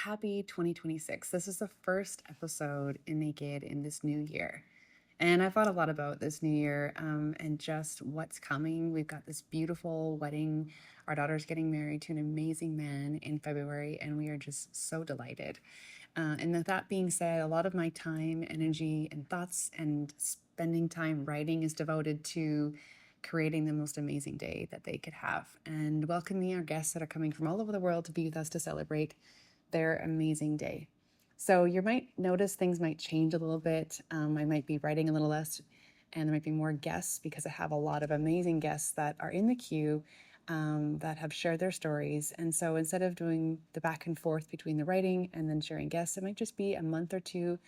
happy 2026. This is the first episode in Naked in this new year. And I thought a lot about this new year and just what's coming. We've got this beautiful wedding. Our daughter's getting married to an amazing man in February, and we are just so delighted. And with that being said, a lot of my time, energy, and thoughts and spending time writing is devoted to creating the most amazing day that they could have and welcoming our guests that are coming from all over the world to be with us to celebrate their amazing day. So you might notice things might change a little bit. I might be writing a little less, and there might be more guests because I have a lot of amazing guests that are in the queue that have shared their stories. And so instead of doing the back and forth between the writing and then sharing guests, it might just be a month or two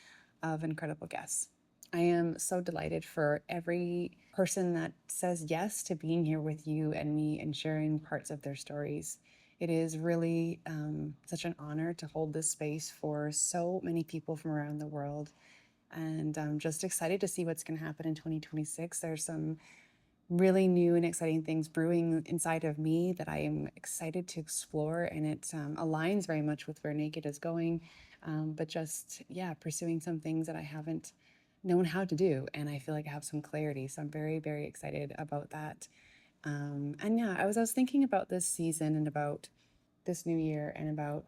of incredible guests. I am so delighted for every person that says yes to being here with you and me and sharing parts of their stories. It is really such an honor to hold this space for so many people from around the world. And I'm just excited to see what's going to happen in 2026. There's some really new and exciting things brewing inside of me that I am excited to explore. And it aligns very much with where Naked is going. But just, yeah, pursuing some things that I haven't known how to do. And I feel like I have some clarity. So I'm very, very excited about that. And yeah, I was thinking about this season and about this new year and about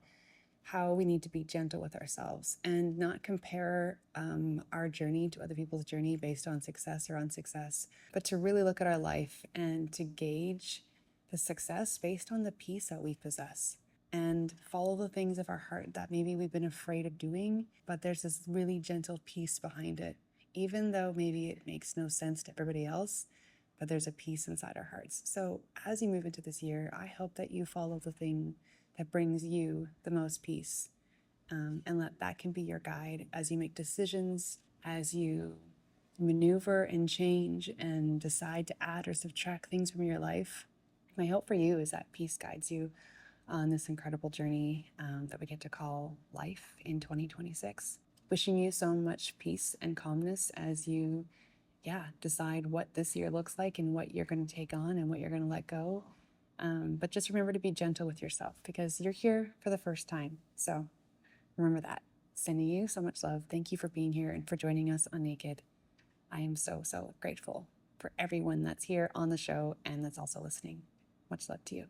how we need to be gentle with ourselves and not compare our journey to other people's journey based on success or unsuccess, but to really look at our life and to gauge the success based on the peace that we possess and follow the things of our heart that maybe we've been afraid of doing, but there's this really gentle peace behind it, even though maybe it makes no sense to everybody else, but there's a peace inside our hearts. So as you move into this year, I hope that you follow the thing that brings you the most peace, and let that can be your guide as you make decisions, as you maneuver and change and decide to add or subtract things from your life. My hope for you is that peace guides you on this incredible journey that we get to call life in 2026. Wishing you so much peace and calmness as you decide what this year looks like and what you're going to take on and what you're going to let go. But just remember to be gentle with yourself because you're here for the first time. So remember that. Sending you so much love. Thank you for being here and for joining us on Naked. I am so, so grateful for everyone that's here on the show and that's also listening. Much love to you.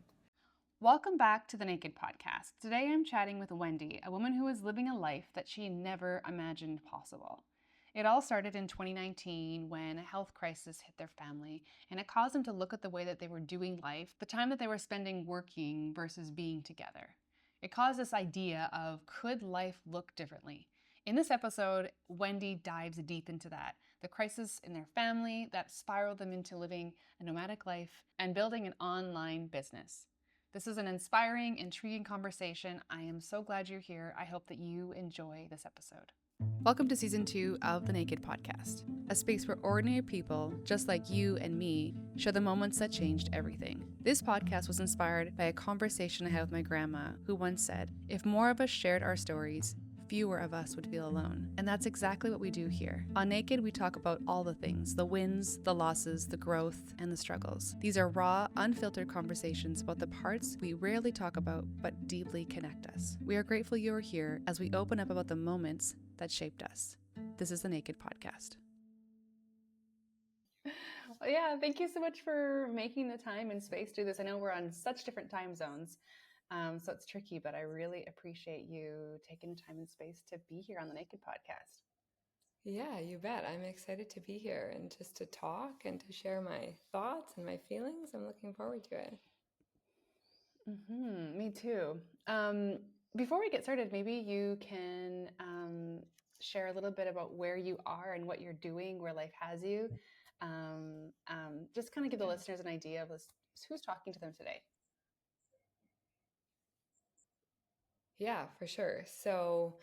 Welcome back to the Naked Podcast. Today I'm chatting with Wendy, a woman who is living a life that she never imagined possible. It all started in 2019 when a health crisis hit their family, and it caused them to look at the way that they were doing life, the time that they were spending working versus being together. It caused this idea of, could life look differently? In this episode, Wendy dives deep into that, the crisis in their family that spiraled them into living a nomadic life and building an online business. This is an inspiring, intriguing conversation. I am so glad you're here. I hope that you enjoy this episode. Welcome to season 2 of the Naked Podcast, a space where ordinary people, just like you and me, share the moments that changed everything. This podcast was inspired by a conversation I had with my grandma, who once said, if more of us shared our stories, fewer of us would feel alone. And that's exactly what we do here. On Naked, we talk about all the things, the wins, the losses, the growth, and the struggles. These are raw, unfiltered conversations about the parts we rarely talk about but deeply connect us. We are grateful you are here as we open up about the moments that shaped us. This is the Naked Podcast. Well, yeah, thank you so much for making the time and space to do this. I know we're on such different time zones. So it's tricky, but I really appreciate you taking the time and space to be here on the Naked Podcast. Yeah, you bet. I'm excited to be here and just to talk and to share my thoughts and my feelings. I'm looking forward to it. Me too. Before we get started, maybe you can share a little bit about where you are and what you're doing, where life has you. Just kind of give the listeners an idea of who's talking to them today. Yeah, for sure. So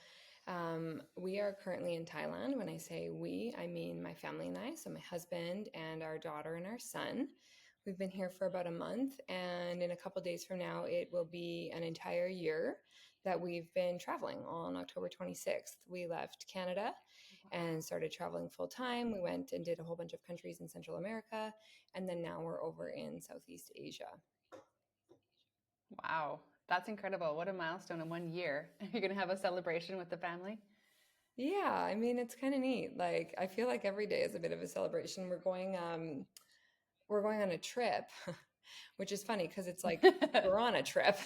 we are currently in Thailand. When I say we, I mean my family and I. So my husband and our daughter and our son. We've been here for about a month, and in a couple of days from now, it will be an entire year that we've been traveling. On October 26th, we left Canada and started traveling full time. We went and did a whole bunch of countries in Central America, and then now we're over in Southeast Asia. Wow. That's incredible. What a milestone in 1 year. You're going to have a celebration with the family? Yeah, I mean, it's kind of neat. Like, I feel like every day is a bit of a celebration. We're going on a trip, which is funny because it's like we're on a trip.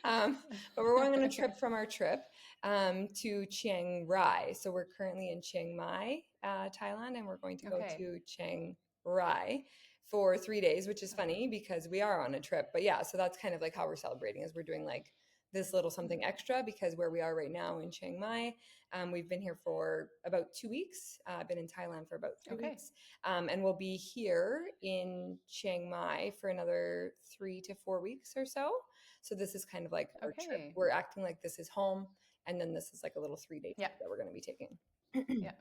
um, but we're going on a trip from our trip to Chiang Rai. So we're currently in Chiang Mai, Thailand, and we're going to go Okay. to Chiang Rai for 3 days, which is Okay. funny because we are on a trip. But yeah, so that's kind of like how we're celebrating is we're doing like this little something extra because where we are right now in Chiang Mai, we've been here for about 2 weeks. I've been in Thailand for about three Okay. weeks. And we'll be here in Chiang Mai for another 3 to 4 weeks or so. So this is kind of like our trip. Okay. We're acting like this is home, and then this is like a little 3 day Yeah. trip that we're going to be taking. Yeah.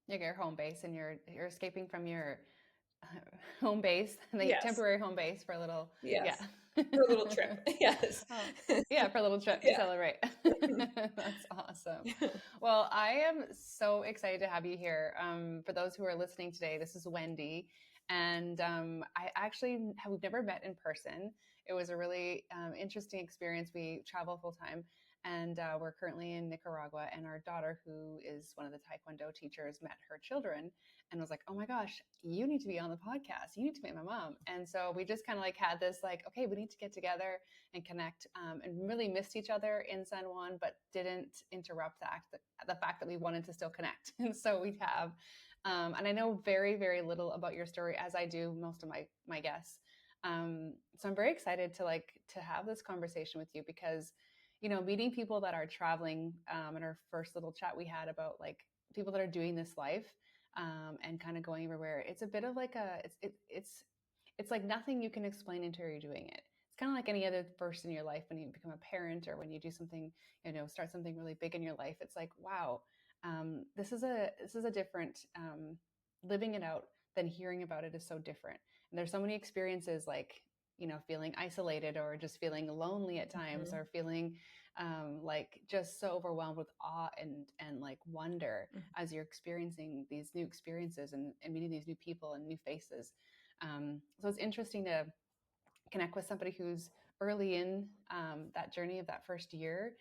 You get your home base and you're escaping from your home base, the Yes, temporary home base for a little, yeah. yes, for a little trip. Yes, Oh, yeah, for a little trip to yeah. celebrate. That's awesome. Well, I am so excited to have you here. For those who are listening today, this is Wendy, and I actually have we've never met in person. It was a really interesting experience. We travel full time, and we're currently in Nicaragua. And our daughter, who is one of the Taekwondo teachers, met her children and was like, "Oh my gosh, you need to be on the podcast. You need to meet my mom." And so we just kind of like had this like, okay, we need to get together and connect, and really missed each other in San Juan, but didn't interrupt the fact that we wanted to still connect. And so we have, and I know very, very little about your story, as I do most of my guests. So I'm very excited to have this conversation with you because, meeting people that are traveling, in our first little chat we had about like people that are doing this life, and kind of going everywhere. It's a bit of like it's like nothing you can explain until you're doing it. It's kind of like any other first in your life when you become a parent or when you do something, start something really big in your life. It's like, wow, this is a different, living it out than hearing about it is so different. And there's so many experiences like, feeling isolated or just feeling lonely at times Mhm, or feeling, like just so overwhelmed with awe and like wonder mhm. as you're experiencing these new experiences and meeting these new people and new faces. So it's interesting to connect with somebody who's early in, that journey of that first year,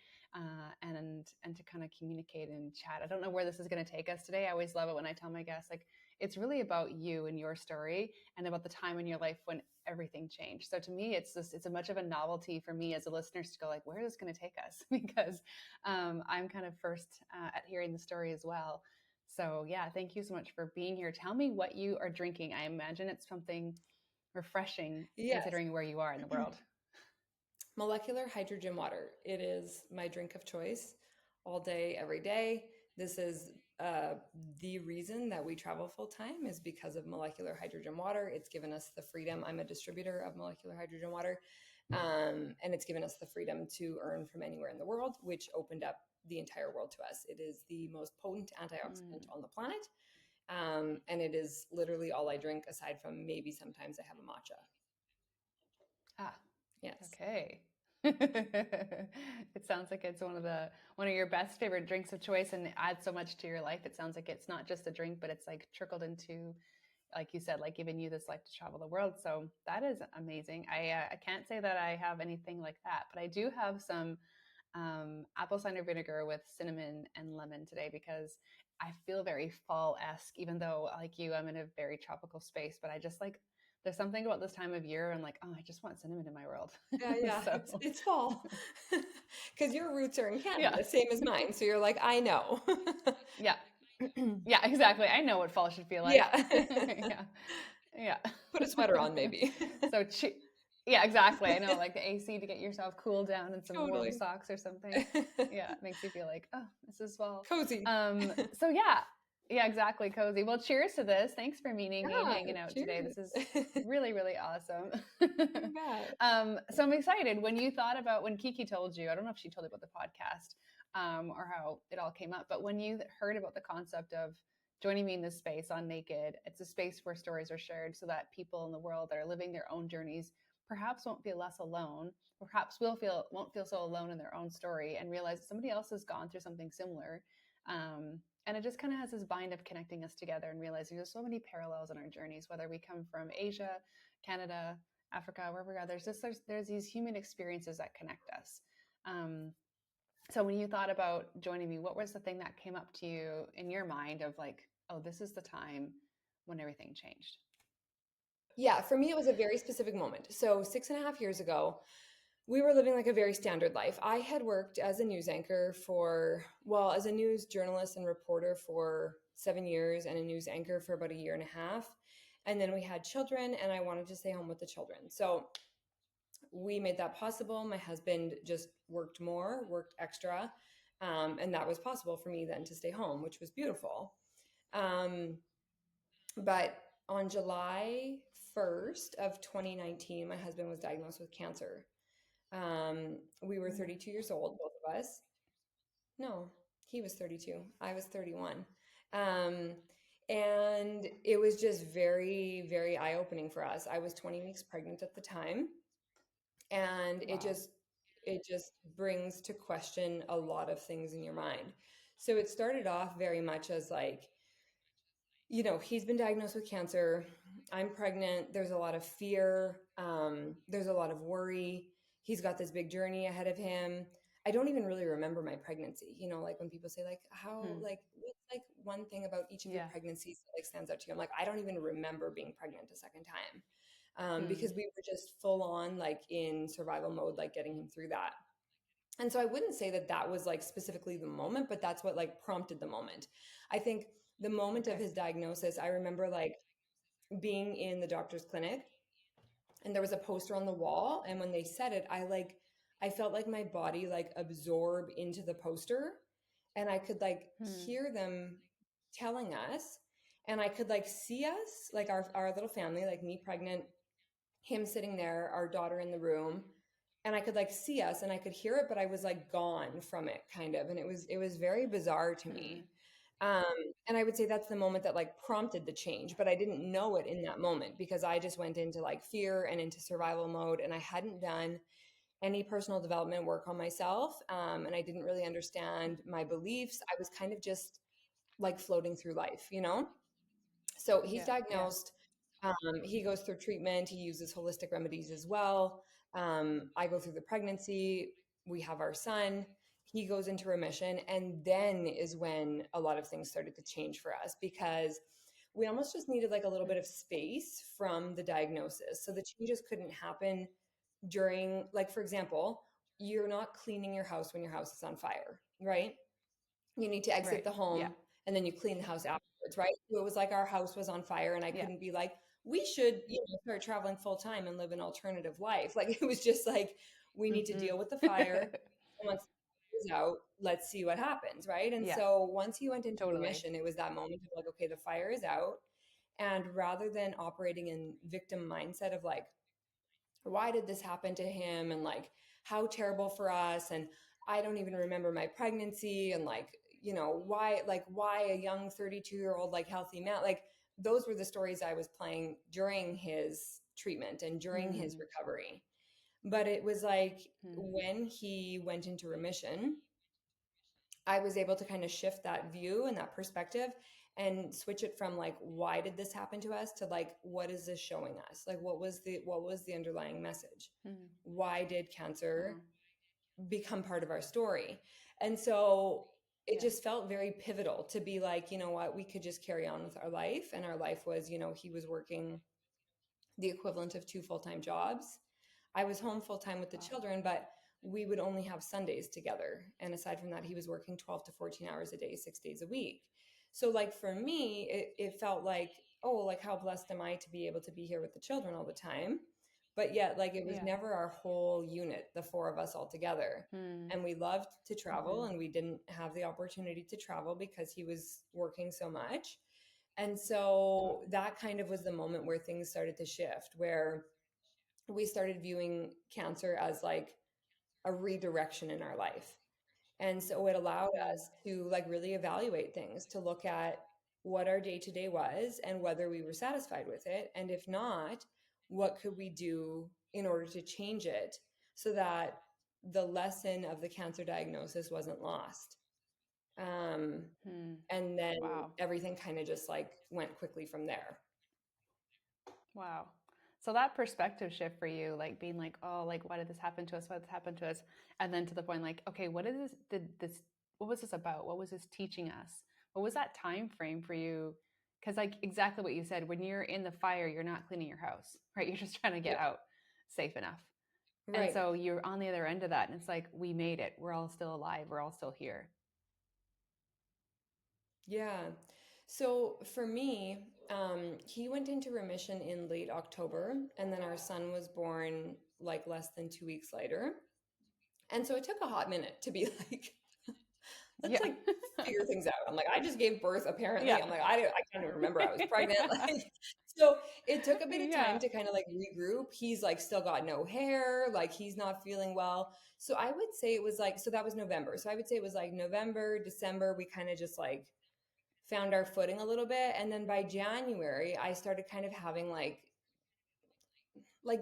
and to kind of communicate and chat. I don't know where this is going to take us today. I always love it when I tell my guests like it's really about you and your story and about the time in your life when everything changed. So to me, it's a much of a novelty for me as a listener to go like, where is this going to take us? Because I'm kind of first, at hearing the story as well. So yeah, thank you so much for being here. Tell me what you are drinking. I imagine it's something refreshing Yes. considering where you are in the world. Molecular hydrogen water. It is my drink of choice all day, every day. This is the reason that we travel full time is because of molecular hydrogen water. It's given us the freedom. I'm a distributor of molecular hydrogen water, and it's given us the freedom to earn from anywhere in the world, which opened up the entire world to us. It is the most potent antioxidant Mm. on the planet, and it is literally all I drink aside from maybe sometimes I have a matcha. Ah, Yes. okay. It sounds like it's one of your best favorite drinks of choice and it adds so much to your life. It sounds like it's not just a drink, but it's like trickled into, like you said, like giving you this life to travel the world. So that is amazing. I can't say that I have anything like that, but I do have some, apple cider vinegar with cinnamon and lemon today because I feel very fall-esque, even though, like you, I'm in a very tropical space. But I just like there's something about this time of year. I'm like, oh, I just want cinnamon in my world. Yeah, yeah, it's So it's fall. Because your roots are in yeah, Canada, same as mine. So you're like, I know. yeah, yeah, exactly. I know what fall should feel like. Yeah. Yeah, yeah. Put a sweater on, maybe. So yeah, exactly. I know, like the AC to get yourself cooled down and some warm Totally. socks or something. Yeah, it makes you feel like, oh, this is fall. Cozy. So yeah, yeah, exactly, cozy. Well, cheers to this. Thanks for meeting me and Yeah, hanging out today. cheers. This is really, really awesome. You bet. So I'm excited. When Kiki told you, I don't know if she told you about the podcast, or how it all came up, but when you heard about the concept of joining me in this space on Naked, it's a space where stories are shared so that people in the world that are living their own journeys perhaps won't feel less alone, perhaps won't feel so alone in their own story and realize that somebody else has gone through something similar. And it just kind of has this bind of connecting us together and realizing there's so many parallels in our journeys, whether we come from Asia, Canada, Africa, wherever we are, there's these human experiences that connect us. Um, so when you thought about joining me, what was the thing that came up to you in your mind of like, oh, this is the time when everything changed? Yeah, for me, it was a very specific moment. So 6.5 years ago, we were living like a very standard life. I had worked as a news anchor for, well, as a news journalist and reporter for 7 years and a news anchor for about a year and a half. And then we had children, and I wanted to stay home with the children. So we made that possible. My husband just worked more, worked extra. And that was possible for me then to stay home, which was beautiful. Um, but on July 1st of 2019, my husband was diagnosed with cancer. We were Mm. 32 years old, both of us. No, he was 32. I was 31. Um, and it was just very, very eye-opening for us. I was 20 weeks pregnant at the time, and it Wow. just it just brings to question a lot of things in your mind. So it started off very much as like, he's been diagnosed with cancer. I'm pregnant. There's a lot of fear. There's a lot of worry. He's got this big journey ahead of him. I don't even really remember my pregnancy. Like when people say like how Hmm. like what's like one thing about each of your Yeah. pregnancies that like stands out to you. I'm like, I don't even remember being pregnant a second time. Because Hmm. we were just full on like in survival mode, like getting him through that. And so I wouldn't say that that was like specifically the moment, but that's what like prompted the moment. I think the moment of Okay. his diagnosis, I remember like being in the doctor's clinic, and there was a poster on the wall, and when they said it, I felt like my body like absorb into the poster, and I could like Hmm. hear them telling us, and I could like see us, like our little family, like me pregnant, him sitting there, our daughter in the room, and I could like see us and I could hear it, but I was like gone from it kind of. And it was very bizarre to Hmm. me. Um, and I would say that's the moment that like prompted the change, but I didn't know it in that moment because I just went into like fear and into survival mode, and I hadn't done any personal development work on myself. And I didn't really understand my beliefs. I was kind of just like floating through life. So he's Yeah. Yeah. diagnosed. He goes through treatment. He uses holistic remedies as well. I go through the pregnancy. We have our son. He goes into remission. And then is when a lot of things started to change for us because we almost just needed like a little bit of space from the diagnosis. So the changes couldn't happen during, like, for example, you're not cleaning your house when your house is on fire, right? You need to exit Right. the Yeah. home and then you clean the house afterwards, right? So it was like our house was on fire and I Yeah. couldn't be like, we should, start traveling full time and live an alternative life. Like it was just like, we need to Hmm. deal with the fire. And once the fire is out, let's see what happens, right? And Yeah. so once he went into Totally. remission, it was that moment of like, okay, the fire is out. And rather than operating in victim mindset of like, why did this happen to him, and like how terrible for us, and I don't even remember my pregnancy, and like why a young 32-year-old like healthy man, like those were the stories I was playing during his treatment and during his Hmm. recovery. But it was like Hmm. when he went into remission, I was able to kind of shift that view and that perspective and switch it from like, why did this happen to us, to like, what is this showing us? Like what was the underlying message? Hmm. Why did Wow. cancer become part of our story? And so it Yeah. just felt very pivotal to be like, you know what, we could just carry on with our life. And our life was, he was working the equivalent of two full-time jobs. I was home full time with the Wow. children, but we would only have Sundays together. And aside from that, he was working 12 to 14 hours a day, 6 days a week. So, like, for me, it felt like, oh, like, how blessed am I to be able to be here with the children all the time? But yet, like, it was Yeah. never our whole unit, the four of us all together. Hmm. And we loved to travel, Hmm. and we didn't have the opportunity to travel because he was working so much. And so Wow. that kind of was the moment where things started to shift, where we started viewing cancer as like a redirection in our life. And so it allowed Hmm. us to like really evaluate things, to look at what our day to day was and whether we were satisfied with it. And if not, what could we do in order to change it so that the lesson of the cancer diagnosis wasn't lost? Um, Hmm. and then Wow. everything kind of just like went quickly from there. Wow. So that perspective shift for you, like being like, oh, like why did this happen to us? Why did this happen to us? And then to the point, like, okay, what is this? Did this? What was this about? What was this teaching us? What was that time frame for you? Because like exactly what you said, when you're in the fire, you're not cleaning your house, right? You're just trying to get Yeah. out safe enough. And Right. so you're on the other end of that, and it's like we made it. We're all still alive. We're all still here. Yeah. So for me, he went into remission in late October, and then our son was born like less than 2 weeks later. And so it took a hot minute to be like, let's Yeah. like figure things out. I'm like, I just gave birth apparently. Yeah. I'm like, I can't even remember I was pregnant. Like, so it took a bit of time Yeah. to kind of like regroup. He's like still got no hair, like he's not feeling well. So I would say it was like, so that was November. So I would say it was like November, December, we kind of just like found our footing a little bit. And then by January, I started kind of having like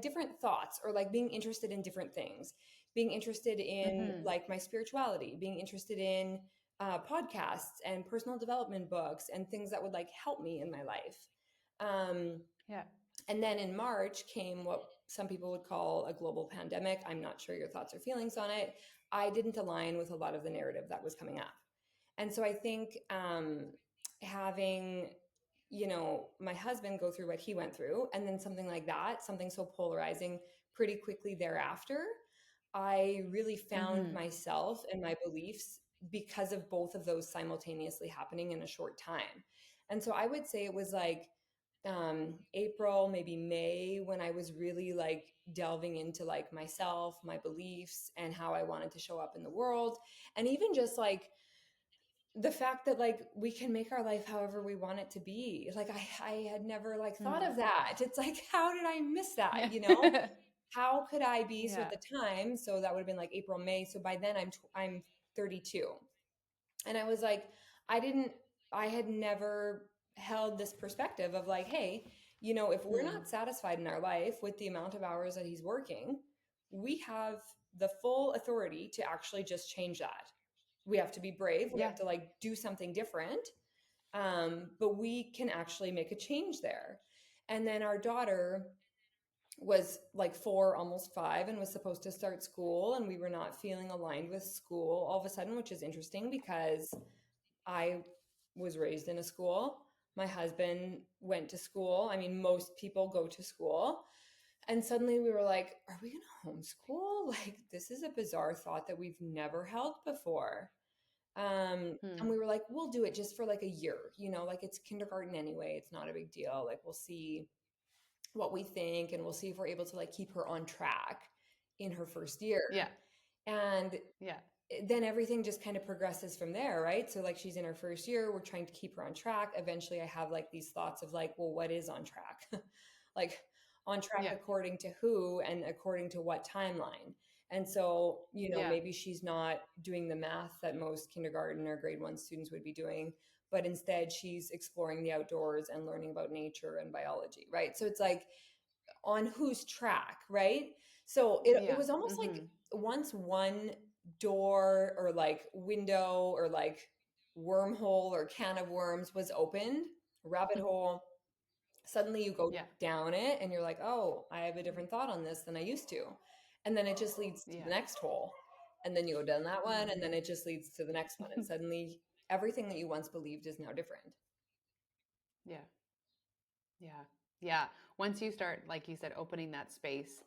different thoughts or like being interested in different things, being interested in Mm-hmm. like my spirituality, being interested in podcasts and personal development books and things that would like help me in my life. Um, Yeah. and then in March came what some people would call a global pandemic. I'm not sure your thoughts or feelings on it. I didn't align with a lot of the narrative that was coming up. And so I think having, my husband go through what he went through, and then something like that, something so polarizing pretty quickly thereafter, I really found Mm-hmm. myself and my beliefs because of both of those simultaneously happening in a short time. And so I would say it was like April, maybe May, when I was really like delving into like myself, my beliefs, and how I wanted to show up in the world. And even just like the fact that like we can make our life however we want it to be. Like I had never like thought Mm. of that. It's like, how did I miss that? Yeah. How could I be? So at Yeah. the time, so that would have been like April, May. So by then I'm 32. And I was like, I didn't, I had never held this perspective of like, hey, if we're Mm. not satisfied in our life with the amount of hours that he's working, we have the full authority to actually just change that. We have to be brave. We have Yeah. to like do something different. But we can actually make a change there. And then our daughter was like 4, almost 5, and was supposed to start school. And we were not feeling aligned with school all of a sudden, which is interesting because I was raised in a school. My husband went to school. I mean, most people go to school. And suddenly we were like, are we going to homeschool? Like, this is a bizarre thought that we've never held before. And Mm. we were like, we'll do it just for like a year, like it's kindergarten anyway. It's not a big deal. Like, we'll see what we think and we'll see if we're able to like keep her on track in her first year. Yeah. And Yeah. then everything just kind of progresses from there, right? So like she's in her first year, we're trying to keep her on track. Eventually I have like these thoughts of like, well, what is on track? Like on track Yeah. according to who and according to what timeline? And so, Yeah. maybe she's not doing the math that most kindergarten or grade 1 students would be doing, but instead she's exploring the outdoors and learning about nature and biology, right? So it's like on whose track, right? So it Yeah. was almost like Mm-hmm. once one door or like window or like wormhole or can of worms was opened, rabbit hole, suddenly you go Yeah. down it and you're like, oh, I have a different thought on this than I used to. And then it just leads to the Yeah. next hole. And then you go down that one and then Mm. it just leads to the next one. And suddenly everything that you once believed is now different. Yeah. Yeah. Yeah. Once you start, like you said, opening that space,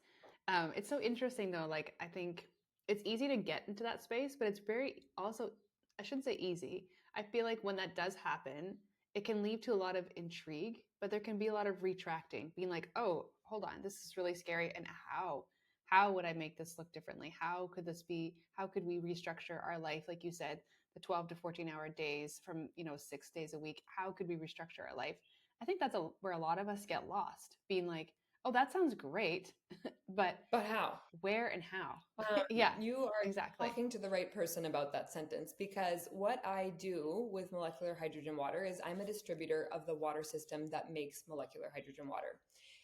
it's so interesting though. Like, I think it's easy to get into that space, but it's very also, I shouldn't say easy. I feel like when that does happen, it can lead to a lot of intrigue, but there can be a lot of retracting, being like, oh, hold on, this is really scary. And how? How would I make this look differently? How could this be? How could we restructure our life? Like you said, the 12 to 14-hour days from, 6 days a week. How could we restructure our life? I think that's where a lot of us get lost, being like, "Oh, that sounds great, but But how? where and how?" Yeah, You are exactly. talking to the right person about that sentence because what I do with molecular hydrogen water is I'm a distributor of the water system that makes molecular hydrogen water.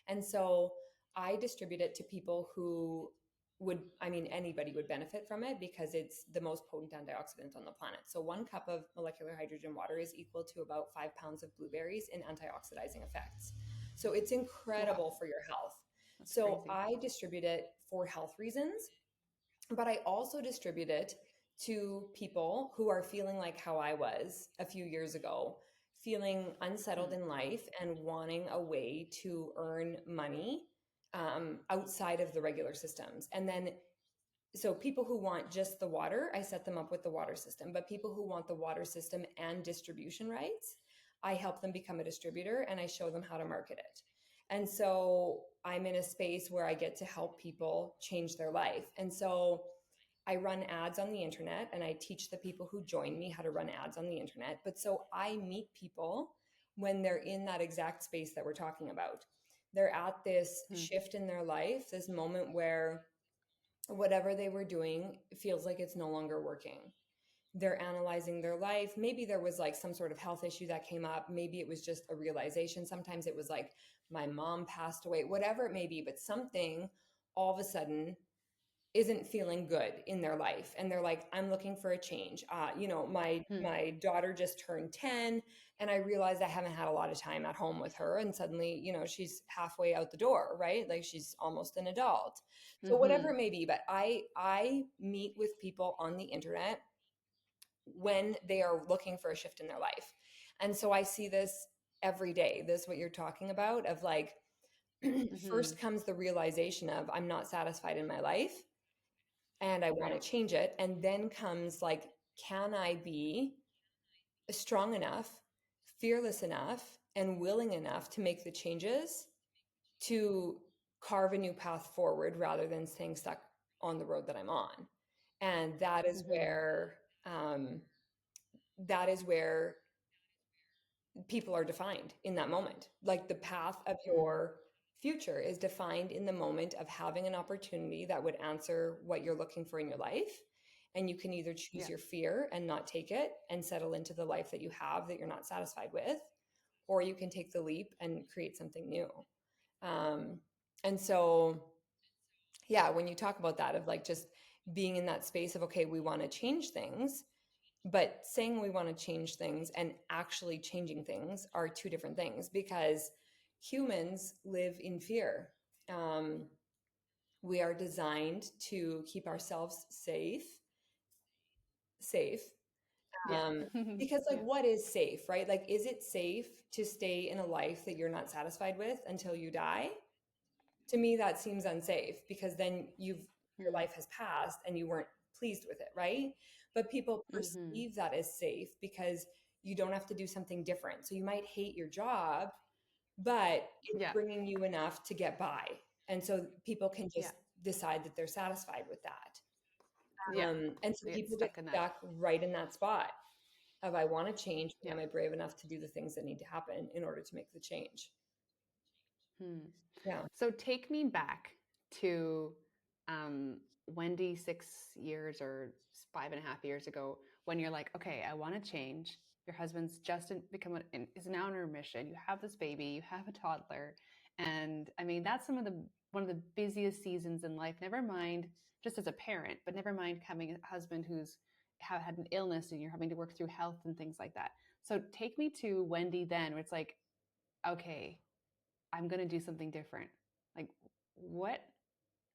And so I distribute it to people who I mean, anybody would benefit from it because it's the most potent antioxidant on the planet. So 1 cup of molecular hydrogen water is equal to about 5 pounds of blueberries in antioxidizing effects. So it's Wow. incredible for your health. That's So crazy. I distribute it for health reasons, but I also distribute it to people who are feeling like how I was a few years ago, feeling unsettled Hmm. in life and wanting a way to earn money outside of the regular systems. And then, so people who want just the water, I set them up with the water system. But people who want the water system and distribution rights, I help them become a distributor and I show them how to market it. And so I'm in a space where I get to help people change their life. And so I run ads on the internet and I teach the people who join me how to run ads on the internet. But so I meet people when they're in that exact space that we're talking about. They're at this Hmm. shift in their life, this moment where whatever they were doing feels like it's no longer working. They're analyzing their life. Maybe there was like some sort of health issue that came up. Maybe it was just a realization. Sometimes it was like my mom passed away, whatever it may be, but something all of a sudden isn't feeling good in their life and they're like, I'm looking for a change. My Hmm. my daughter just turned 10 and I realized I haven't had a lot of time at home with her, and suddenly she's halfway out the door, right? Like she's almost an adult. So whatever Hmm. it may be, but I meet with people on the internet when they are looking for a shift in their life. And so I see this every day, this what you're talking about, of like Hmm. first comes the realization of I'm not satisfied in my life and I want Right. to change it. And then comes like, can I be strong enough, fearless enough, and willing enough to make the changes to carve a new path forward rather than staying stuck on the road that I'm on? And Hmm. that is where people are defined in that moment. Like the path of Hmm. your future is defined in the moment of having an opportunity that would answer what you're looking for in your life. And you can either choose Yeah. your fear and not take it and settle into the life that you have that you're not satisfied with, or you can take the leap and create something new. Um, and so, yeah, when you talk about that, of like just being in that space of, okay, we want to change things, but saying we want to change things and actually changing things are two different things, because humans live in fear. Um, we are designed to keep ourselves safe. Yeah. Um, because, like, Yeah. what is safe, right? Like, is it safe to stay in a life that you're not satisfied with until you die? To me, that seems unsafe, because then your Hmm. life has passed and you weren't pleased with it, right? But people Hmm. perceive that as safe because you don't have to do something different. So you might hate your job, but it's Yeah. bringing you enough to get by. And so people can Yeah. just decide that they're satisfied with that. Yeah. And so They get people get stuck in that. stuck right in that spot of, I want to change, but Yeah. am I brave enough to do the things that need to happen in order to make the change? Hmm. Yeah. So take me back to Wendy 6 years or 5.5 years ago when you're like, okay, I want to change. Your husband's just is now in remission. You have this baby, you have a toddler, and I mean that's one of the busiest seasons in life. Never mind just as a parent, but never mind having a husband who's had an illness and you're having to work through health and things like that. So take me to Wendy then, where it's like, okay, I'm going to do something different. Like what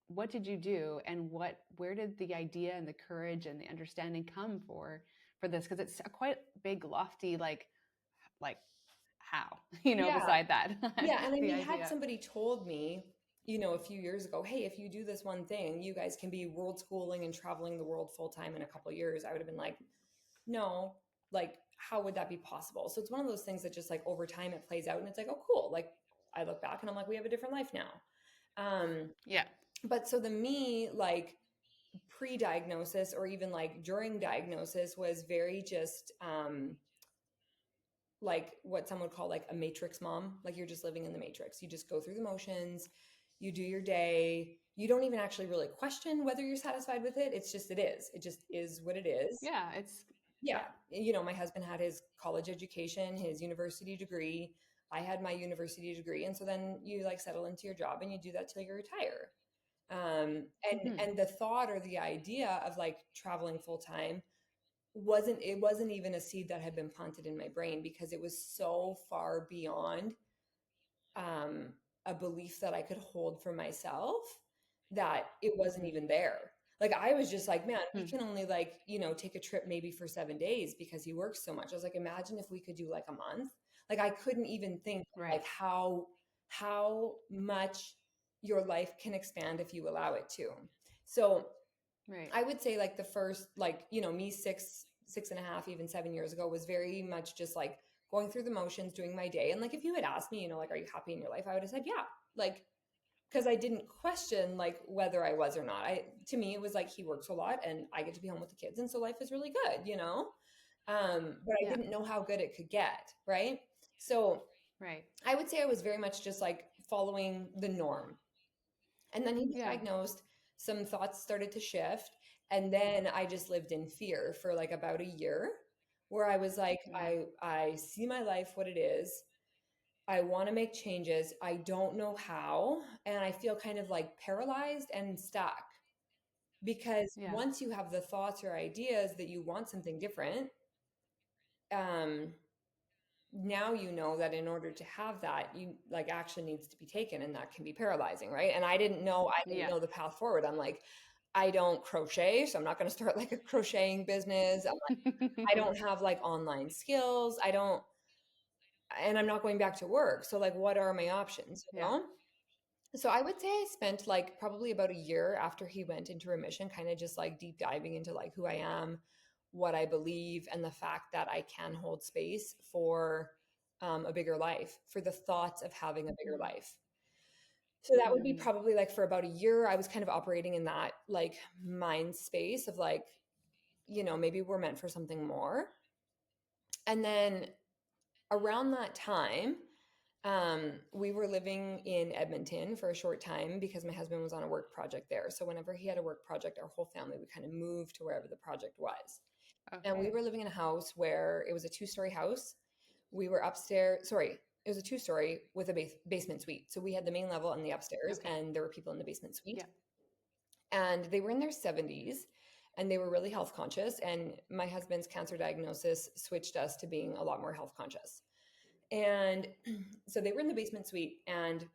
what did you do, and where did the idea and the courage and the understanding come for this, because it's a quite big lofty like how, Yeah. beside that Yeah, and I the mean, had idea. somebody told me, a few years ago, hey, if you do this one thing, you guys can be world schooling and traveling the world full time in a couple of years, I would have been like, no, like, how would that be possible? So it's one of those things that just like over time it plays out and it's like, oh, cool. Like I look back and I'm like, we have a different life now. Um, Yeah. but so the me, like pre-diagnosis or even like during diagnosis, was very just like what some would call like a matrix mom. Like you're just living in the matrix. You just go through the motions, you do your day. You don't even actually really question whether you're satisfied with it. It's just, it is. It just is what it is. Yeah, it's Yeah. yeah. My husband had his college education, his university degree. I had my university degree. And so then you like settle into your job and you do that till you retire. Hmm. And the thought or the idea of like traveling full time wasn't even a seed that had been planted in my brain, because it was so far beyond a belief that I could hold for myself that it wasn't Mm-hmm. even there. Like I was just like, man, we Hmm. can only like, take a trip maybe for 7 days because he works so much. I was like, imagine if we could do like a month. Like I couldn't even think like Right. how much your life can expand if you allow it to. So Right. I would say like the first, like, me 6.5, even 7 years ago was very much just like going through the motions, doing my day. And like, if you had asked me, like, are you happy in your life? I would have said, yeah. Like, because I didn't question like whether I was or not. To me, it was like he works a lot and I get to be home with the kids. And so life is really good. But I Yeah. didn't know how good it could get. Right. So Right. I would say I was very much just like following the norm. And then he was Yeah. diagnosed, some thoughts started to shift. And then I just lived in fear for like about a year where I was like, Yeah. I see my life what it is. I want to make changes. I don't know how. And I feel kind of like paralyzed and stuck because Yeah. once you have the thoughts or ideas that you want something different, um, now you know that in order to have that, you like action needs to be taken, and that can be paralyzing, right? And I didn't Yeah. know the path forward. I'm like, I don't crochet, so I'm not going to start like a crocheting business. I don't have like online skills. I don't, and I'm not going back to work. So like, what are my options, you Yeah. know? So I would say I spent like probably about a year after he went into remission, kind of just like deep diving into like who I am, what I believe, and the fact that I can hold space for a bigger life, for the thoughts of having a bigger Mm. life. So that would be Mm. probably like for about a year, I was kind of operating in that like mind space of like, maybe we're meant for something more. And then around that time, we were living in Edmonton for a short time because my husband was on a work project there. So whenever he had a work project, our whole family would kind of move to wherever the project was. And we Okay. were living in a house where it was a two-story house. We were upstairs, sorry, it was a two-story with a basement suite. So we had the main level and the upstairs, Okay. and there were people in the basement suite. Yeah. And they were in their 70s and they were really health conscious. And my husband's cancer diagnosis switched us to being a lot more health conscious. And so they were in the basement suite and